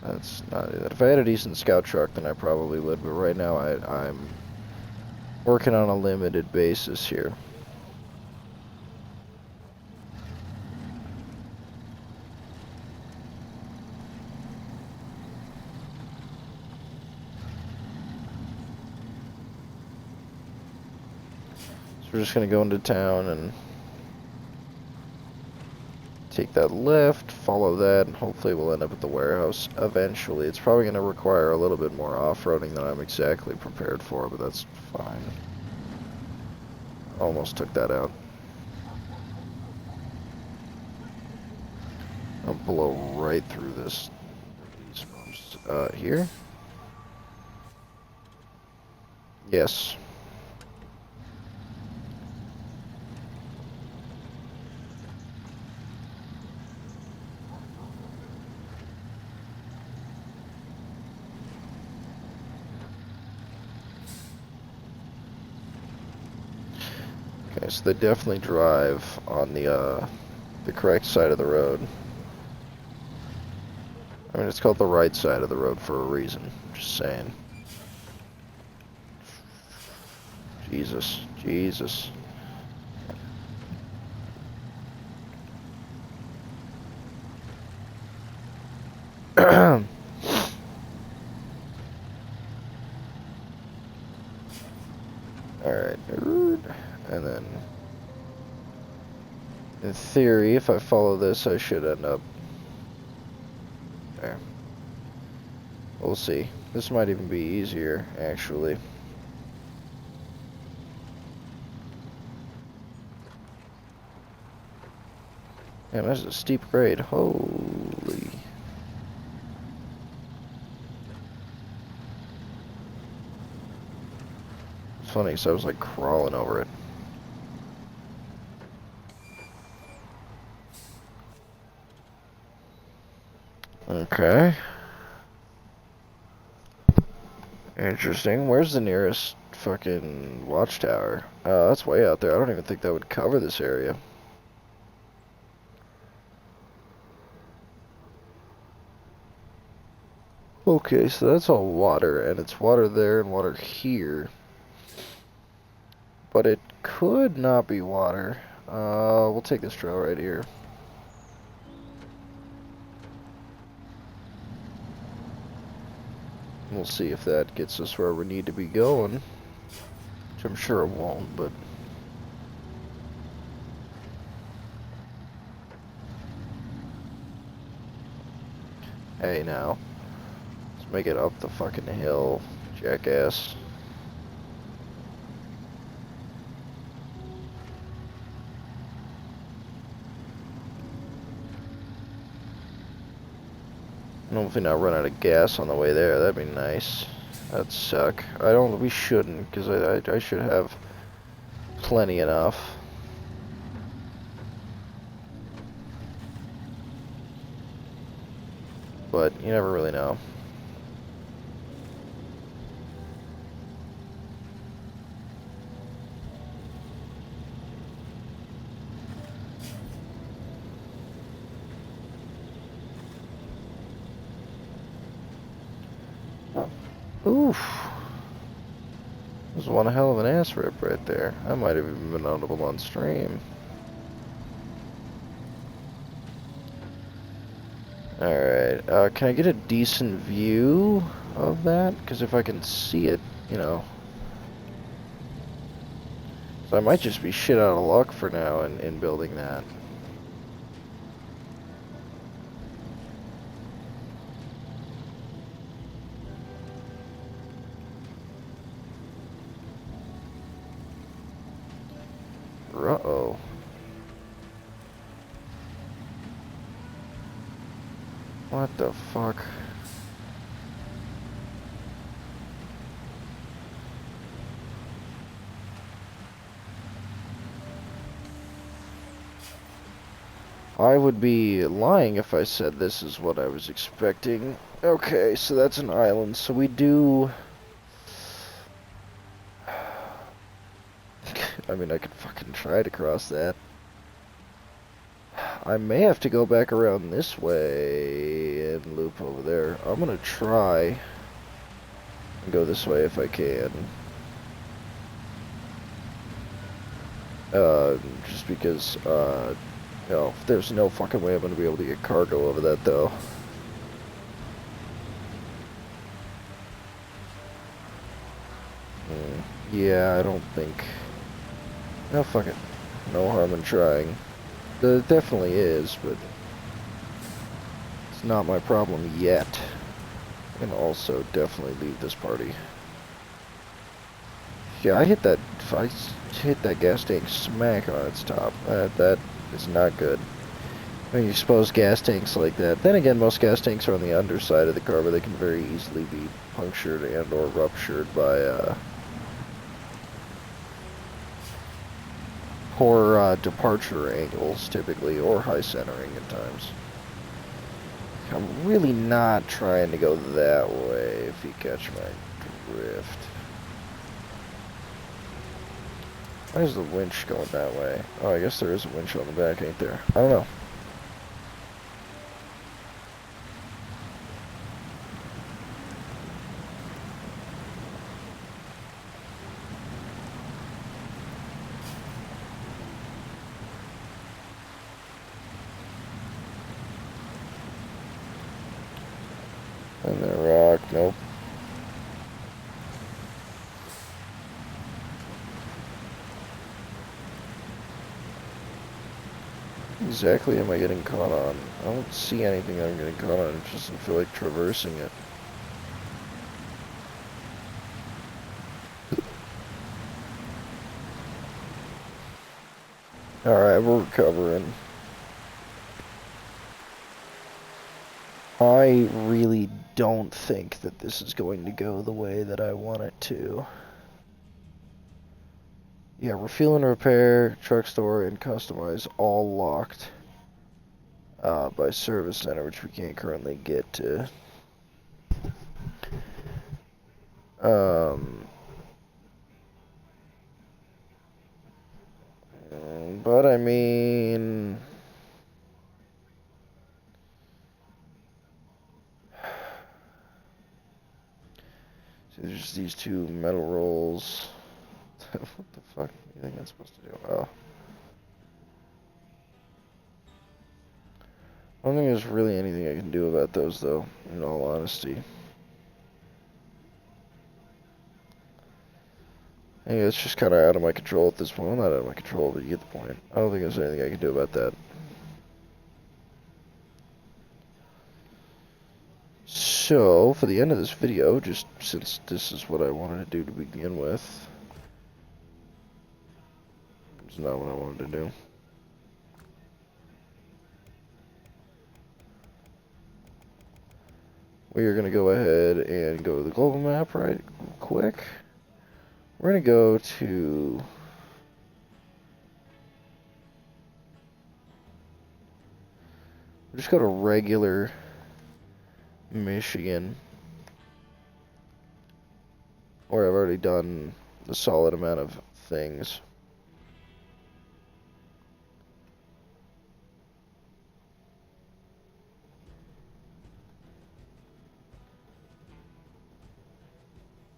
That's not it. If I had a decent scout truck, then I probably would, but right now I'm working on a limited basis here. So we're just gonna go into town and take that left, follow that, and hopefully we'll end up at the warehouse eventually. It's probably going to require a little bit more off-roading than I'm exactly prepared for, but that's fine. Almost took that out. I'll blow right through this. Here? Yes. Okay, so they definitely drive on the correct side of the road. I mean, it's called the right side of the road for a reason. Just saying. Jesus. Jesus. Alright. And then, in theory, if I follow this, I should end up there. We'll see. This might even be easier, actually. Man, that's a steep grade. Holy. It's funny, because I was like crawling over it. Okay. Interesting. Where's the nearest fucking watchtower? That's way out there. I don't even think that would cover this area. Okay, so that's all water, and it's water there and water here. But it could not be water. We'll take this trail right here. We'll see if that gets us where we need to be going. Which I'm sure it won't, but... Hey, now. Let's make it up the fucking hill, jackass. Hopefully not run out of gas on the way there. That'd be nice. That'd suck. We shouldn't, because I should have plenty enough. But you never really know. Oof. That was one hell of an ass rip right there. I might have even been audible on stream. Alright, can I get a decent view of that? Because if I can see it, you know. So I might just be shit out of luck for now in building that. Uh-oh. What the fuck? I would be lying if I said this is what I was expecting. Okay, so that's an island. So we do... I mean, I could fucking try to cross that. I may have to go back around this way and loop over there. I'm gonna try and go this way if I can. Just because, no, there's no fucking way I'm gonna be able to get cargo over that, though. Yeah, I don't think... No, fuck it. No harm in trying. There definitely is, but... It's not my problem yet. And also definitely leave this party. Yeah, I hit that gas tank smack on its top. That is not good. When you expose gas tanks like that. Then again, most gas tanks are on the underside of the car, but they can very easily be punctured and or ruptured by poor departure angles, typically, or high centering at times. I'm really not trying to go that way, if you catch my drift. Why is the winch going that way? Oh, I guess there is a winch on the back, ain't there? I don't know. And the rock, nope. Exactly am I getting caught on? I don't see anything I'm getting caught on. It just doesn't feel like traversing it. Alright, we're recovering. I really don't think that this is going to go the way that I want it to. Yeah, refuel and repair, truck store, and customize all locked by service center, which we can't currently get to. But I mean... So there's these two metal rolls. What the fuck do you think that's supposed to do? Oh. I don't think there's really anything I can do about those, though, in all honesty. Hey, it's just kind of out of my control at this point. Well, not out of my control, but you get the point. I don't think there's anything I can do about that. So, for the end of this video, just since this is what I wanted to do to begin with, it's not what I wanted to do. We are going to go ahead and go to the global map right quick. We're going to go to Just go to regular Michigan. Or I've already done a solid amount of things.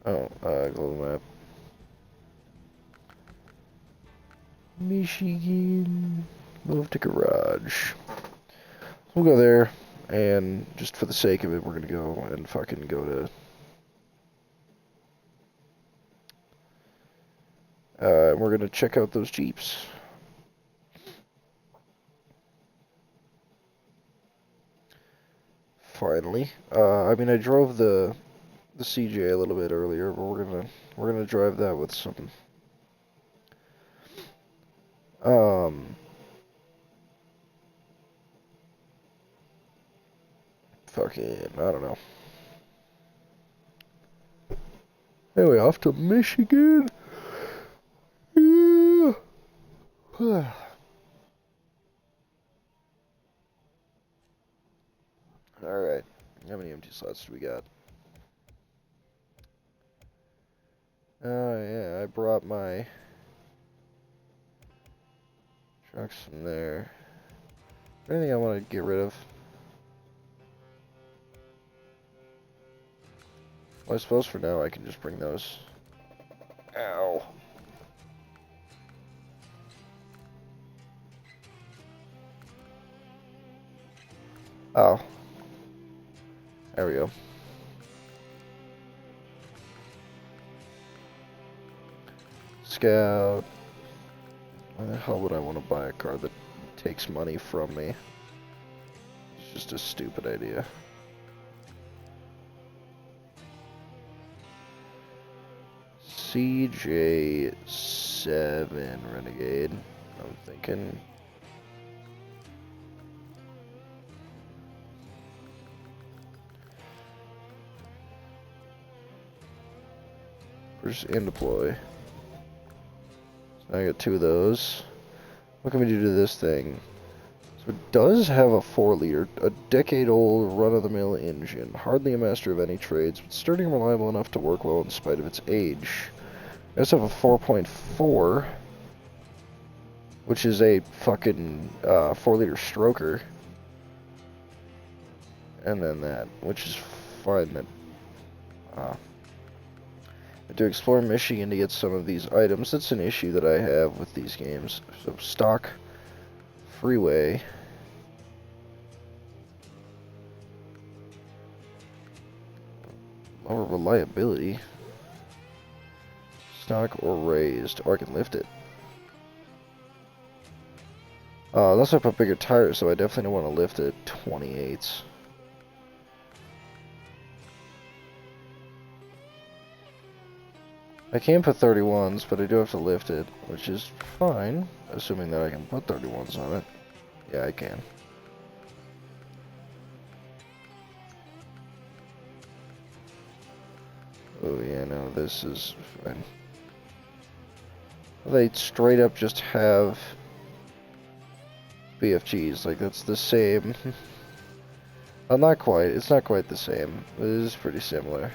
Oh, global map. Michigan. Move to garage. We'll go there, and just for the sake of it, we're gonna go and fucking go to... we're gonna check out those Jeeps. Finally. I mean, I drove the CJ a little bit earlier, but we're gonna drive that with some... Fucking, I don't know. Anyway, off to Michigan. Yeah. Alright. How many empty slots do we got? Oh, yeah, I brought my trucks from there. Anything I want to get rid of? Well, I suppose for now I can just bring those. Ow. Oh. There we go. Scout. Why the hell would I want to buy a car that takes money from me? It's just a stupid idea. CJ7 Renegade. I'm thinking. Purchase and deploy. So I got 2 of those. What can we do to this thing? So it does have a 4-liter, a decade-old run-of-the-mill engine. Hardly a master of any trades, but sturdy and reliable enough to work well in spite of its age. I also have a 4.4, which is a fucking 4-liter stroker. And then that, which is fine. That to explore Michigan to get some of these items. That's an issue that I have with these games. So stock, freeway. Lower reliability. Stock or raised. Or I can lift it. Unless I put bigger tires, so I definitely don't want to lift it. 28s. I can put 31s, but I do have to lift it, which is fine, assuming that I can put 31s on it. Yeah, I can. Oh yeah, no, this is fine. They straight up just have BFGs, like that's the same. Well, not quite, it's not quite the same, but it is pretty similar.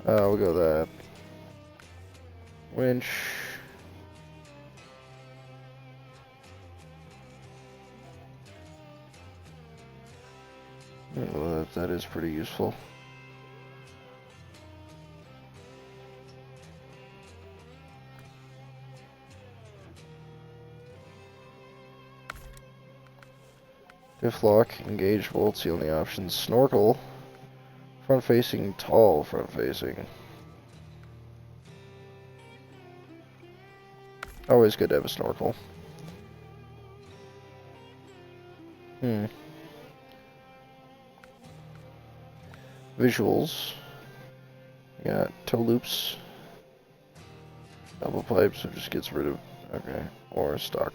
We'll go that. Winch. Well, that is pretty useful. Diff lock, engage bolts, the only options. Snorkel. Front facing, tall front facing. Always good to have a snorkel. Visuals. Got toe loops. Double pipes, so just gets rid of. Okay. Or stock.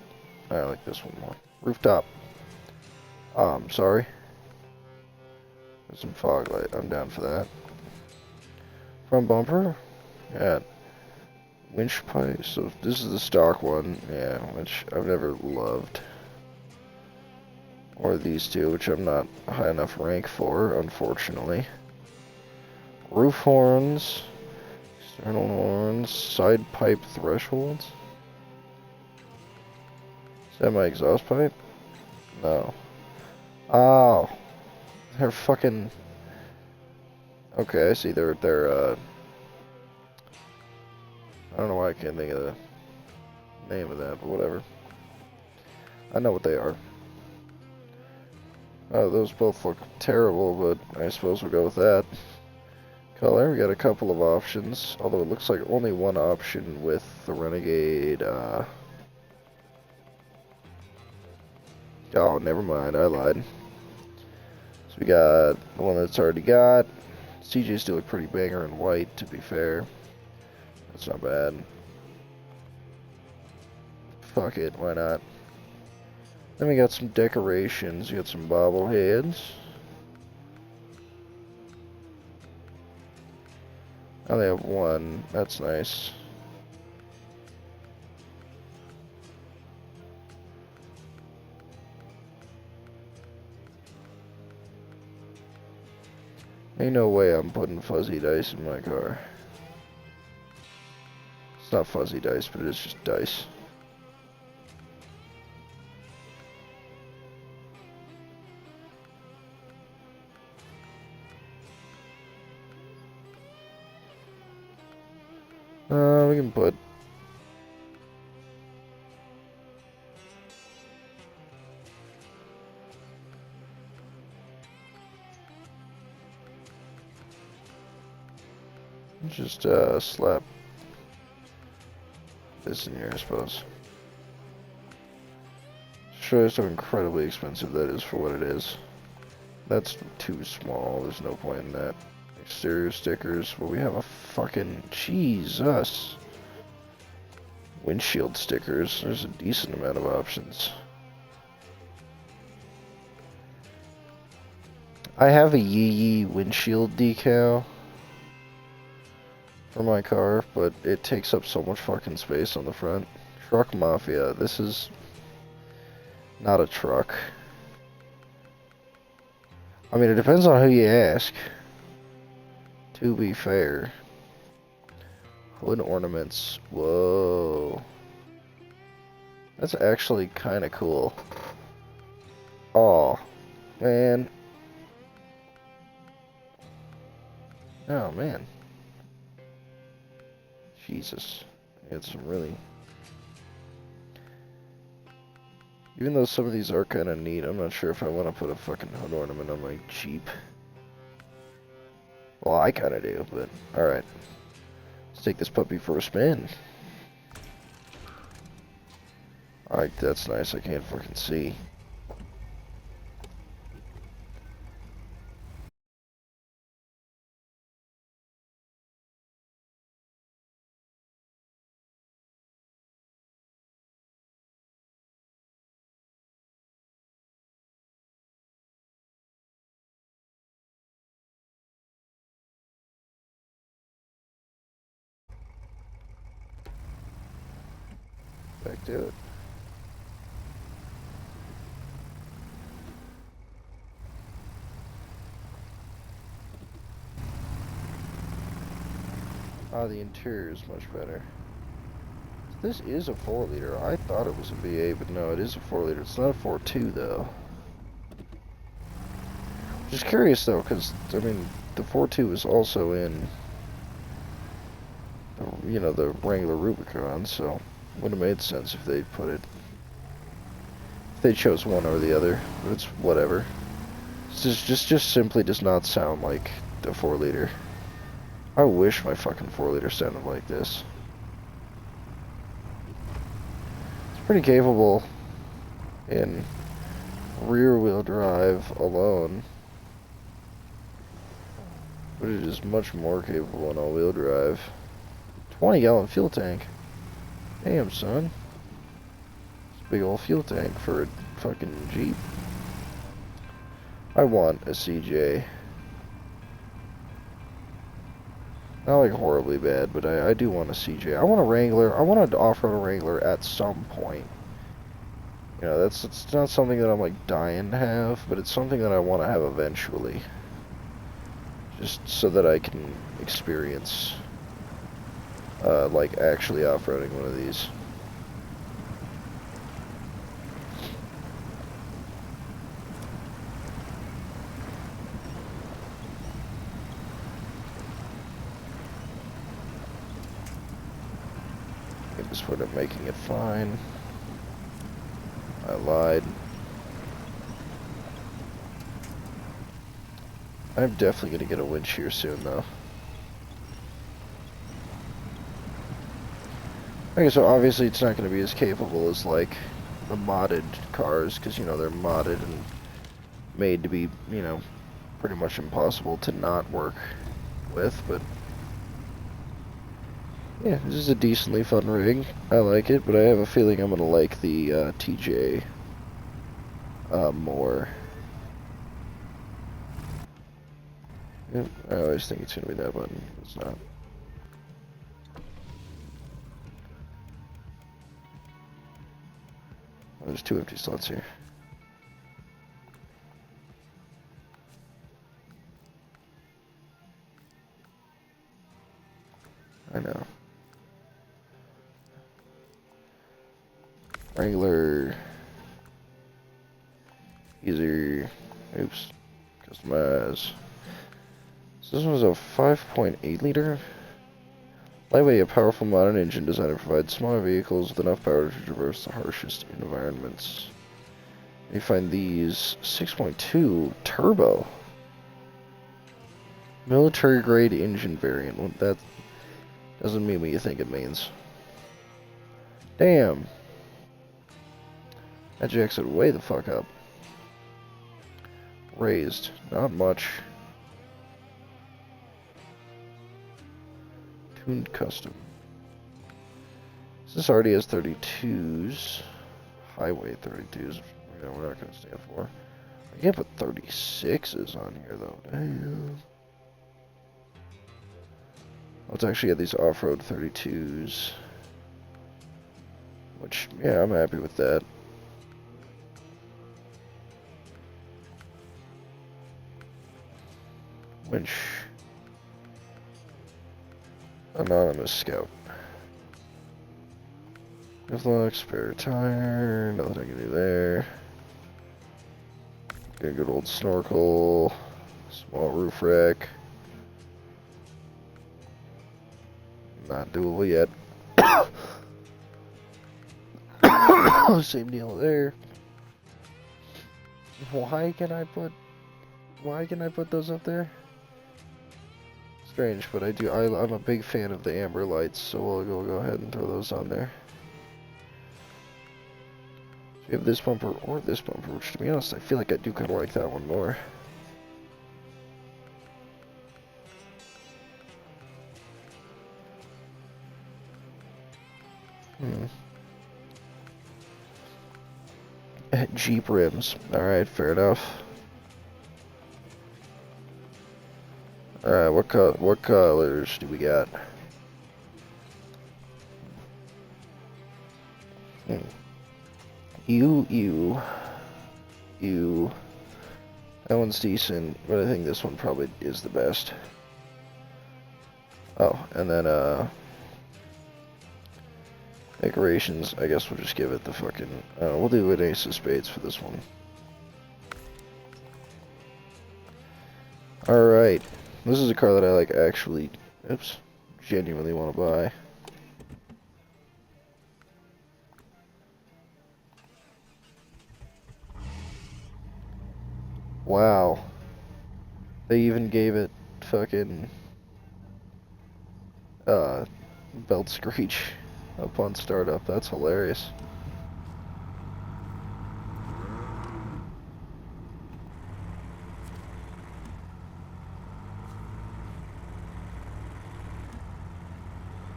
I like this one more. Rooftop. Sorry. There's some fog light. I'm down for that. Front bumper. Got winch pipe. So this is the stock one. Yeah, which I've never loved. Or these two, which I'm not high enough rank for, unfortunately. Roof horns, external horns, side pipe thresholds. Is that my exhaust pipe? No. Oh, they're fucking. Okay, I see. They're I don't know why I can't think of the name of that, but whatever. I know what they are. Oh, those both look terrible, but I suppose we'll go with that. Color, we got a couple of options, although it looks like only one option with the Renegade, Oh, never mind, I lied. So we got the one that's already got. CJ's do look pretty banger in white, to be fair. That's not bad. Fuck it, why not? Then we got some decorations. We got some bobbleheads. I only have one. That's nice. Ain't no way I'm putting fuzzy dice in my car. It's not fuzzy dice, but it's just dice. We can put just slap this in here, I suppose. Shows how incredibly expensive that is for what it is. That's too small. There's no point in that. Exterior stickers. Well, we have a fucking Jesus. Windshield stickers. There's a decent amount of options. I have a Yee windshield decal for my car, but it takes up so much fucking space on the front. Truck Mafia. This is not a truck. I mean, it depends on who you ask. To be fair. Hood ornaments. Whoa. That's actually kind of cool. Aw. Man. Oh, man. Jesus. It's some really... Even though some of these are kind of neat, I'm not sure if I want to put a fucking hood ornament on my Jeep. Well, I kind of do, but alright. Let's take this puppy for a spin. Alright, that's nice. I can't fucking see. Back to it. Ah, the interior is much better. This is a 4-liter. I thought it was a V8, but no, it is a 4-liter. It's not a 4.2 though. Just curious though, because I mean, the 4.2 is also in, you know, the Wrangler Rubicon, so it would have made sense if they put it. If they chose one or the other, but it's whatever. It's just simply does not sound like the 4-liter. I wish my fucking 4-liter sounded like this. It's pretty capable in rear-wheel drive alone, but it is much more capable in all-wheel drive. 20-gallon fuel tank. Damn, son. It's a big old fuel tank for a fucking Jeep. I want a CJ. Not like horribly bad, but I do want a CJ. I want a Wrangler. I want to off-road a Wrangler at some point. You know, it's not something that I'm like dying to have, but it's something that I want to have eventually. Just so that I can experience, like actually off-roading one of these. I just put it making it fine. I lied. I'm definitely gonna get a winch here soon, though. Okay, so obviously it's not gonna be as capable as, like, the modded cars, because, you know, they're modded and made to be, you know, pretty much impossible to not work with, but yeah, this is a decently fun rig. I like it, but I have a feeling I'm gonna like the TJ more. Yep, I always think it's gonna be that button. It's not. Oh, there's 2 empty slots here. I know. Wrangler. Easy. Oops. Customize. So this one's a 5.8 liter. Lightweight, a powerful modern engine designed to provide smaller vehicles with enough power to traverse the harshest environments. You find these 6.2 turbo. Military grade engine variant. Well, that doesn't mean what you think it means. Damn. That jacks it way the fuck up. Raised. Not much. Tuned custom. This already has 32s. Highway 32s. Yeah, we're not going to stand for. I can't put 36s on here, though. Damn. Let's actually get these off-road 32s. Which, yeah, I'm happy with that. Winch. Anonymous Scout. Liftlock, spare tire, nothing I can do there. Get a good old snorkel. Small roof rack. Not doable yet. Same deal there. Why can I put those up there? Strange, but I'm a big fan of the amber lights, so we'll go ahead and throw those on there. So we have this bumper or this bumper, which to be honest, I feel like I do kind of like that one more. Jeep rims. Alright, fair enough. Alright, what colors do we got? You. That one's decent, but I think this one probably is the best. Oh, and then, decorations, I guess we'll just give it the fucking, we'll do an ace of spades for this one. Alright, this is a car that I like actually, genuinely want to buy. Wow. They even gave it fucking, belt screech upon startup. That's hilarious.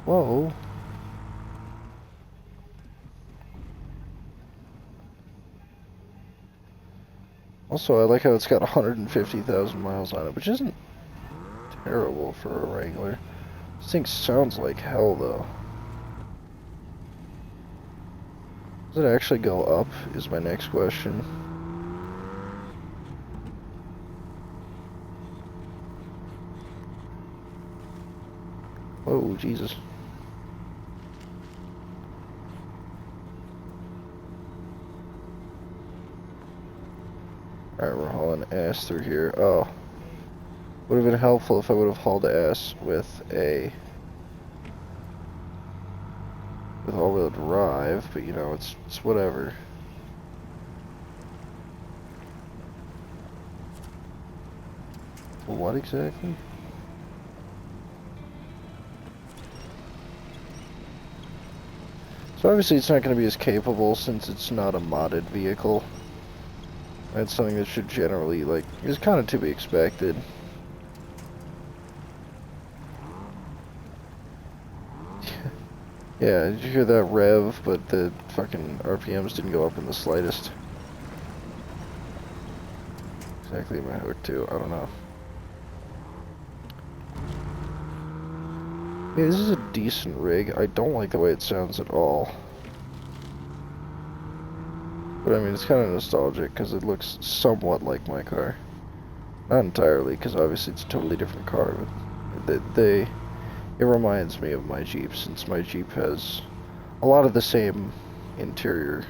Whoa. Also, I like how it's got 150,000 miles on it, which isn't terrible for a Wrangler. This thing sounds like hell, though. Does it actually go up, is my next question. Oh, Jesus. Alright, we're hauling ass through here. Oh. Would have been helpful if I would have hauled ass with all-wheel drive, but you know, it's whatever. What exactly? So obviously it's not going to be as capable since it's not a modded vehicle. That's something that should generally, like, is kind of to be expected. Yeah, did you hear that rev, but the fucking RPMs didn't go up in the slightest. Exactly my hook too, I don't know. Yeah, this is a decent rig. I don't like the way it sounds at all. But I mean, it's kind of nostalgic because it looks somewhat like my car. Not entirely, because obviously it's a totally different car, but it reminds me of my Jeep, since my Jeep has a lot of the same interior.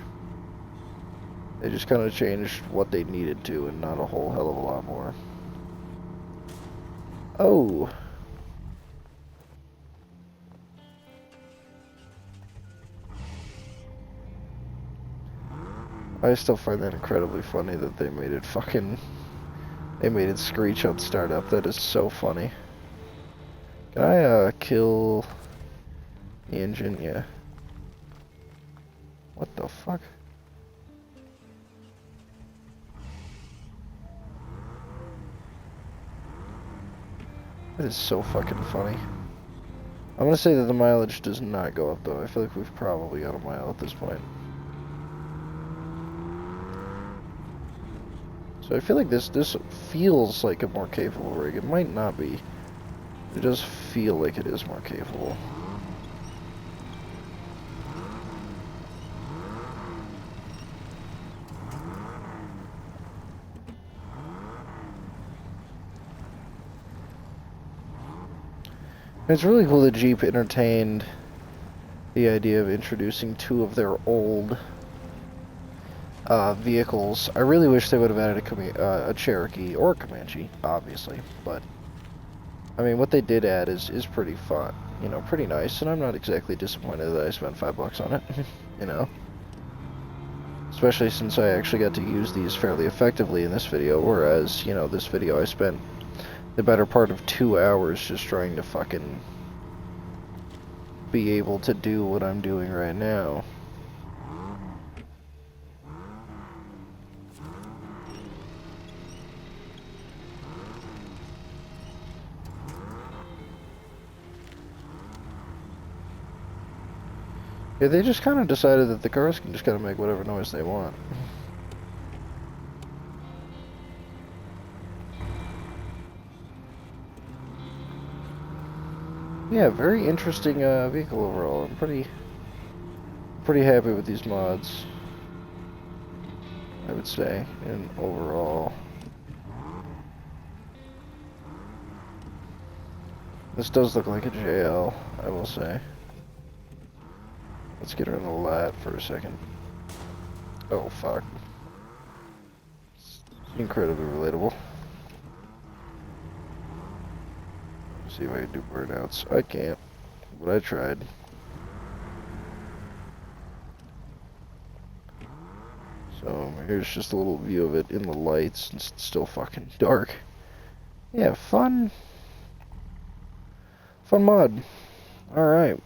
They just kind of changed what they needed to, and not a whole hell of a lot more. Oh! I still find that incredibly funny that they made it screech on startup. That is so funny. Can I, kill the engine? Yeah. What the fuck? That is so fucking funny. I'm gonna say that the mileage does not go up, though. I feel like we've probably got a mile at this point. So I feel like this feels like a more capable rig. It might not be. It does feel like it is more capable. It's really cool that Jeep entertained the idea of introducing two of their old vehicles. I really wish they would have added a Cherokee or a Comanche, obviously, but I mean, what they did add is pretty fun, you know, pretty nice, and I'm not exactly disappointed that I spent $5 on it, you know, especially since I actually got to use these fairly effectively in this video, whereas, you know, this video I spent the better part of 2 hours just trying to fucking be able to do what I'm doing right now. Yeah, they just kind of decided that the cars can just kind of make whatever noise they want. Yeah, very interesting vehicle overall. I'm pretty happy with these mods, I would say, and overall. This does look like a JL, I will say. Let's get her in the lat for a second. Oh, fuck. It's incredibly relatable. Let's see if I can do burnouts. I can't, but I tried. So, here's just a little view of it in the lights. It's still fucking dark. Yeah, fun mod. Alright.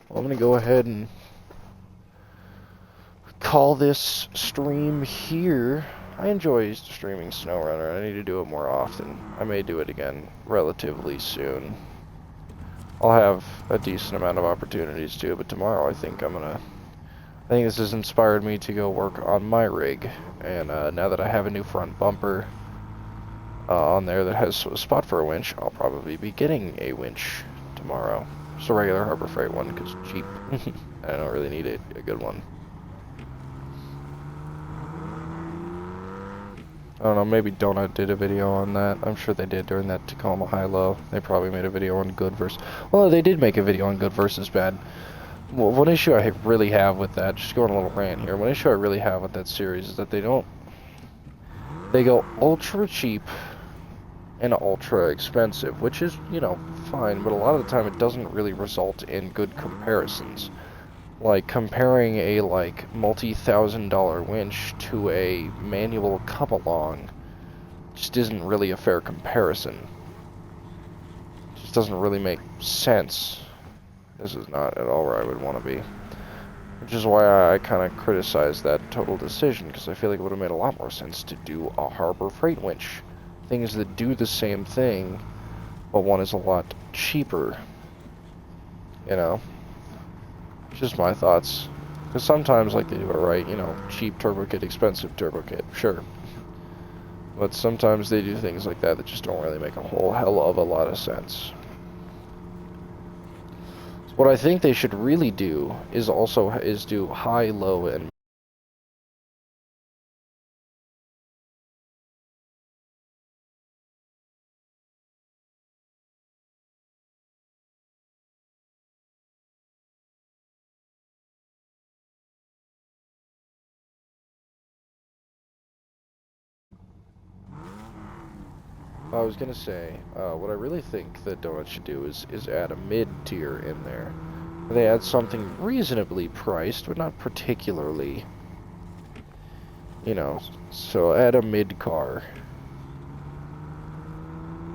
Well, I'm gonna go ahead and call this stream here. I enjoy streaming SnowRunner. I need to do it more often. I may do it again relatively soon. I'll have a decent amount of opportunities to, but tomorrow I think this has inspired me to go work on my rig. And now that I have a new front bumper on there that has a spot for a winch, I'll probably be getting a winch tomorrow. Just a regular Harbor Freight one, because cheap. I don't really need a good one. I don't know, maybe Donut did a video on that. I'm sure they did during that Tacoma High-Low. They probably made a video on good versus... Well, they did make a video on good versus bad. Well, one issue I really have with that, just going a little rant here, one issue I really have with that series is that they don't... They go ultra cheap and ultra expensive, which is, you know, fine, but a lot of the time it doesn't really result in good comparisons. Like, comparing a, like, multi-$1,000 winch to a manual come-along just isn't really a fair comparison. It just doesn't really make sense. This is not at all where I would want to be. Which is why I kind of criticize that total decision, because I feel like it would have made a lot more sense to do a harbor freight winch. Things that do the same thing, but one is a lot cheaper. You know? Just my thoughts. Because sometimes, like, they do it right, you know, cheap turbo kit, expensive turbo kit, sure. But sometimes they do things like that that just don't really make a whole hell of a lot of sense. So what I think they should really do is do high, low, and I was gonna say, what I really think that Donut should do is add a mid-tier in there. They add something reasonably priced, but not particularly, you know, so add a mid-car.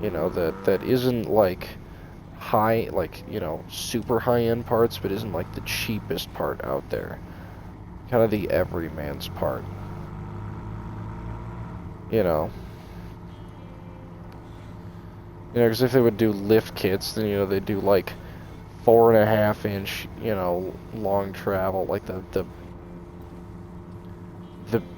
You know, that isn't, like, high, like, you know, super high-end parts, but isn't, like, the cheapest part out there. Kind of the everyman's part. You know. You know, because if they would do lift kits, then, you know, they'd do, like, 4.5-inch, you know, long travel, like the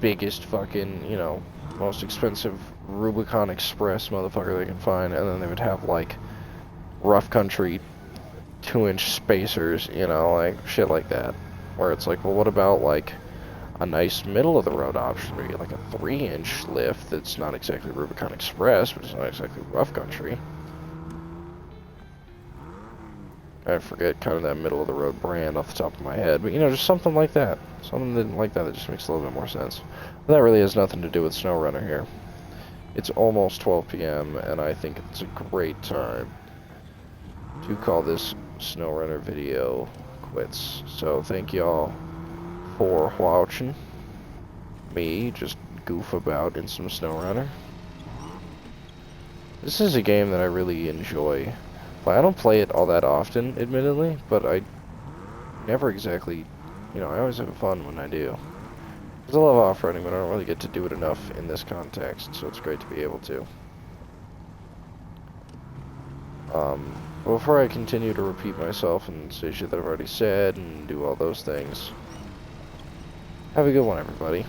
biggest fucking, you know, most expensive Rubicon Express motherfucker they can find, and then they would have, like, rough country 2-inch spacers, you know, like, shit like that. Where it's like, well, what about, like, a nice middle-of-the-road option where you get, like, a 3-inch lift that's not exactly Rubicon Express, but it's not exactly rough country. I forget kind of that middle-of-the-road brand off the top of my head, but, you know, just something like that. Something like that just makes a little bit more sense. But that really has nothing to do with SnowRunner here. It's almost 12 p.m., and I think it's a great time to call this SnowRunner video quits. So, thank y'all for watching me just goof about in some SnowRunner. This is a game that I really enjoy. I don't play it all that often, admittedly, but I never exactly, you know, I always have fun when I do. Because I love off-roading, but I don't really get to do it enough in this context, so it's great to be able to. Before I continue to repeat myself and say shit that I've already said and do all those things, have a good one, everybody.